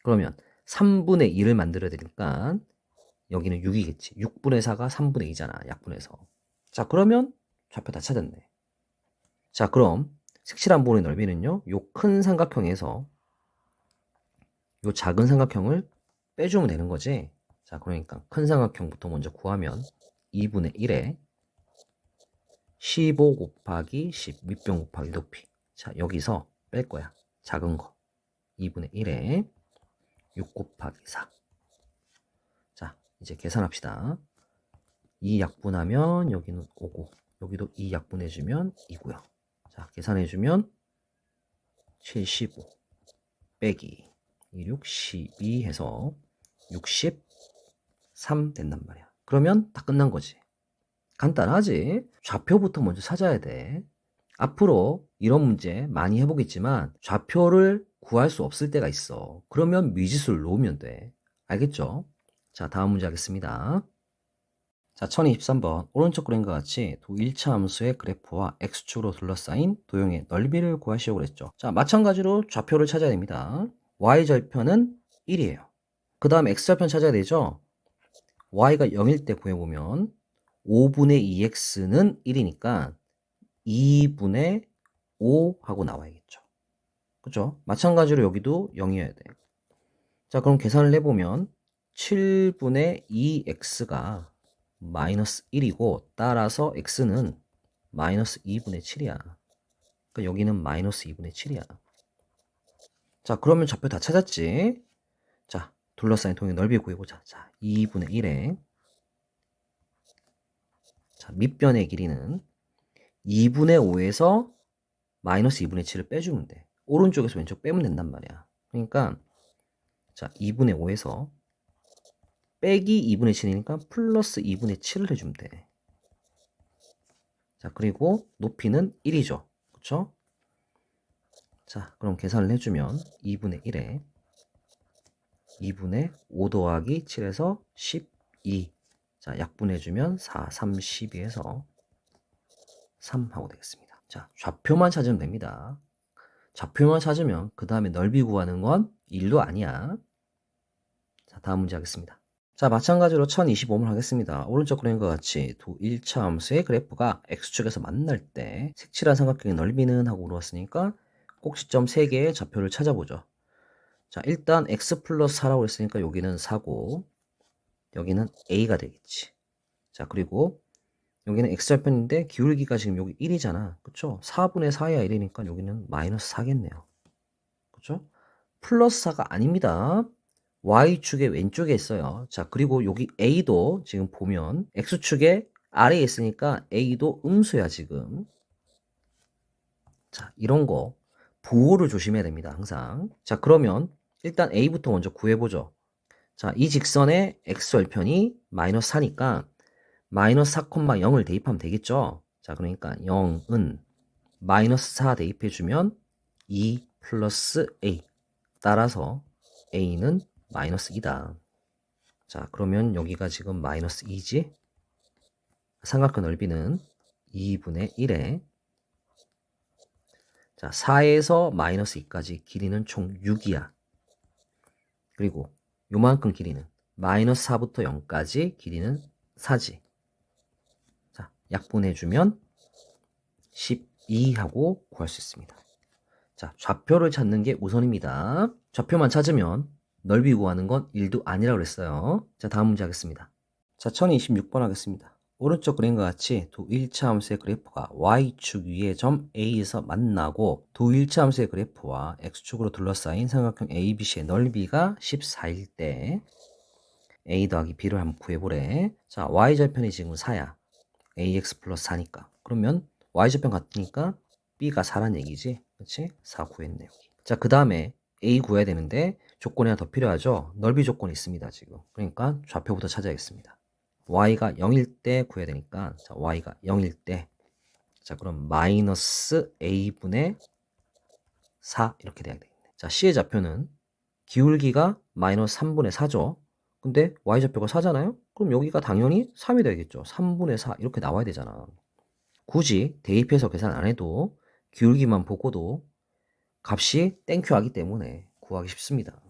그러면 3분의 2를 만들어야 되니까 여기는 6이겠지. 6분의 4가 3분의 2잖아. 약분해서. 자, 그러면 좌표 다 찾았네. 자, 그럼 색칠한 볼의 넓이는요. 요 큰 삼각형에서 요 작은 삼각형을 빼주면 되는 거지. 자, 그러니까 큰 삼각형부터 먼저 구하면 2분의 1에 15 곱하기 10 밑변 곱하기 높이. 자, 여기서 뺄 거야. 작은 거. 2분의 1에 6 곱하기 4. 자, 이제 계산합시다. 2 약분하면 여기는 5고 여기도 2 약분해주면 2고요. 자, 계산해주면 75 빼기 26, 12 해서 63 된단 말이야. 그러면 다 끝난 거지. 간단하지? 좌표부터 먼저 찾아야 돼. 앞으로 이런 문제 많이 해보겠지만 좌표를 구할 수 없을 때가 있어. 그러면 미지수를 놓으면 돼. 알겠죠? 자, 다음 문제 하겠습니다. 자, 1023번 오른쪽 그림과 같이 도 1차 함수의 그래프와 x축으로 둘러싸인 도형의 넓이를 구하시오 그랬죠. 자, 마찬가지로 좌표를 찾아야 됩니다. y절편은 1이에요. 그 다음 x절편 찾아야 되죠. y가 0일 때 구해보면 5분의 2x는 1이니까 2분의 5 하고 나와야겠죠. 그죠? 마찬가지로 여기도 0이어야 돼. 자, 그럼 계산을 해보면 7분의 2x가 마이너스 1이고 따라서 x는 마이너스 2분의 7이야. 그러니까 여기는 마이너스 2분의 7이야. 자, 그러면 좌표 다 찾았지? 자, 둘러싸인 통의 넓이 구해보자. 자, 2분의 1에 자, 밑변의 길이는 2분의 5에서 마이너스 2분의 7을 빼주면 돼. 오른쪽에서 왼쪽 빼면 된단 말이야. 그러니까 자 2분의 5에서 빼기 2분의 7이니까 플러스 2분의 7을 해주면 돼. 자 그리고 높이는 1이죠. 그쵸? 자 그럼 계산을 해주면 2분의 1에 2분의 5 더하기 7에서 12. 자 약분해주면 4, 3, 12에서 3 하고 되겠습니다. 자 좌표만 찾으면 됩니다. 좌표만 찾으면 그 다음에 넓이 구하는 건 일도 아니야. 자 다음 문제 하겠습니다. 자 마찬가지로 1025번 하겠습니다. 오른쪽 그림과 같이 두 1차 함수의 그래프가 x축에서 만날 때 색칠한 삼각형의 넓이는 하고 물어봤으니까 꼭지점 3개의 좌표를 찾아보죠. 자 일단 x 플러스 4라고 했으니까 여기는 4고 여기는 a가 되겠지. 자 그리고 여기는 x좌편인데 기울기가 지금 여기 1이잖아. 그쵸? 4분의 4야 1이니까 여기는 마이너스 4겠네요. 그쵸? 플러스 4가 아닙니다. y축의 왼쪽에 있어요. 자 그리고 여기 a도 지금 보면 x축의 아래에 있으니까 a도 음수야 지금. 자 이런 거 부호를 조심해야 됩니다 항상. 자 그러면 일단 a부터 먼저 구해보죠. 자 이 직선의 x절편이 마이너스 4니까 마이너스 4,0을 대입하면 되겠죠. 자 그러니까 0은 마이너스 4 대입해주면 2 플러스 a. 따라서 a는 마이너스 2다. 자 그러면 여기가 지금 마이너스 2지. 삼각형 넓이는 2분의 1에 자 4에서 마이너스 2까지 길이는 총 6이야. 그리고 요만큼 길이는 마이너스 4부터 0까지 길이는 4지. 자 약분해주면 12하고 구할 수 있습니다. 자 좌표를 찾는 게 우선입니다. 좌표만 찾으면 넓이 구하는 건 일도 아니라고 그랬어요. 자 다음 문제 하겠습니다. 자 1026번 하겠습니다. 오른쪽 그림과 같이 두 1차 함수의 그래프가 y축 위의 점 A에서 만나고 두 1차 함수의 그래프와 x축으로 둘러싸인 삼각형 ABC의 넓이가 14일 때 A 더하기 B를 한번 구해보래. 자 y절편이 지금 4야. AX 플러스 4니까. 그러면 y절편 같으니까 B가 4란 얘기지. 그렇지? 4 구했네 여기. 자 그 다음에 A 구해야 되는데 조건이 하나 더 필요하죠. 넓이 조건이 있습니다 지금. 그러니까 좌표부터 찾아야겠습니다. y가 0일 때 구해야 되니까 자 y가 0일 때 자 그럼 마이너스 a분의 4 이렇게 돼야 되겠네. 자 C의 좌표는 기울기가 마이너스 3분의 4죠. 근데 y좌표가 4잖아요. 그럼 여기가 당연히 3이 되겠죠. 3분의 4 이렇게 나와야 되잖아. 굳이 대입해서 계산 안 해도 기울기만 보고도 값이 땡큐 하기 때문에 구하기 쉽습니다.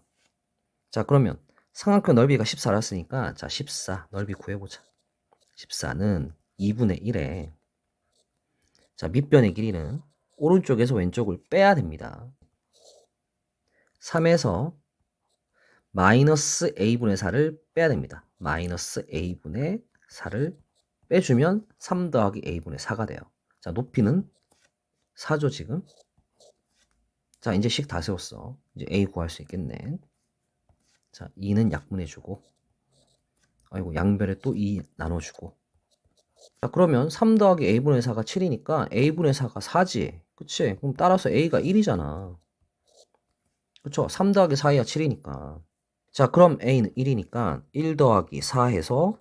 자 그러면 삼각형 넓이가 14였으니까 자 14 넓이 구해보자. 14는 2분의 1에 자 밑변의 길이는 오른쪽에서 왼쪽을 빼야 됩니다. 3에서 마이너스 a분의 4를 빼야 됩니다. 마이너스 a분의 4를 빼주면 3 더하기 a분의 4가 돼요. 자 높이는 4죠 지금. 자 이제 식 다 세웠어. 이제 a 구할 수 있겠네. 자 2는 약분해주고 아이고 양변에 또 2 나눠주고 자 그러면 3 더하기 a분의 4가 7이니까 a분의 4가 4지. 그치? 그럼 따라서 a가 1이잖아. 그쵸? 3 더하기 4이야 7이니까. 자 그럼 a는 1이니까 1 더하기 4 해서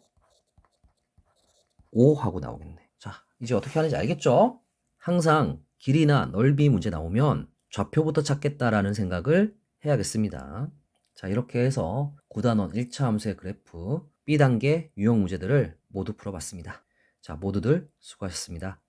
5 하고 나오겠네. 자 이제 어떻게 하는지 알겠죠? 항상 길이나 넓이 문제 나오면 좌표부터 찾겠다라는 생각을 해야겠습니다. 자 이렇게 해서 9단원 1차 함수의 그래프 B단계 유형 문제들을 모두 풀어봤습니다. 자 모두들 수고하셨습니다.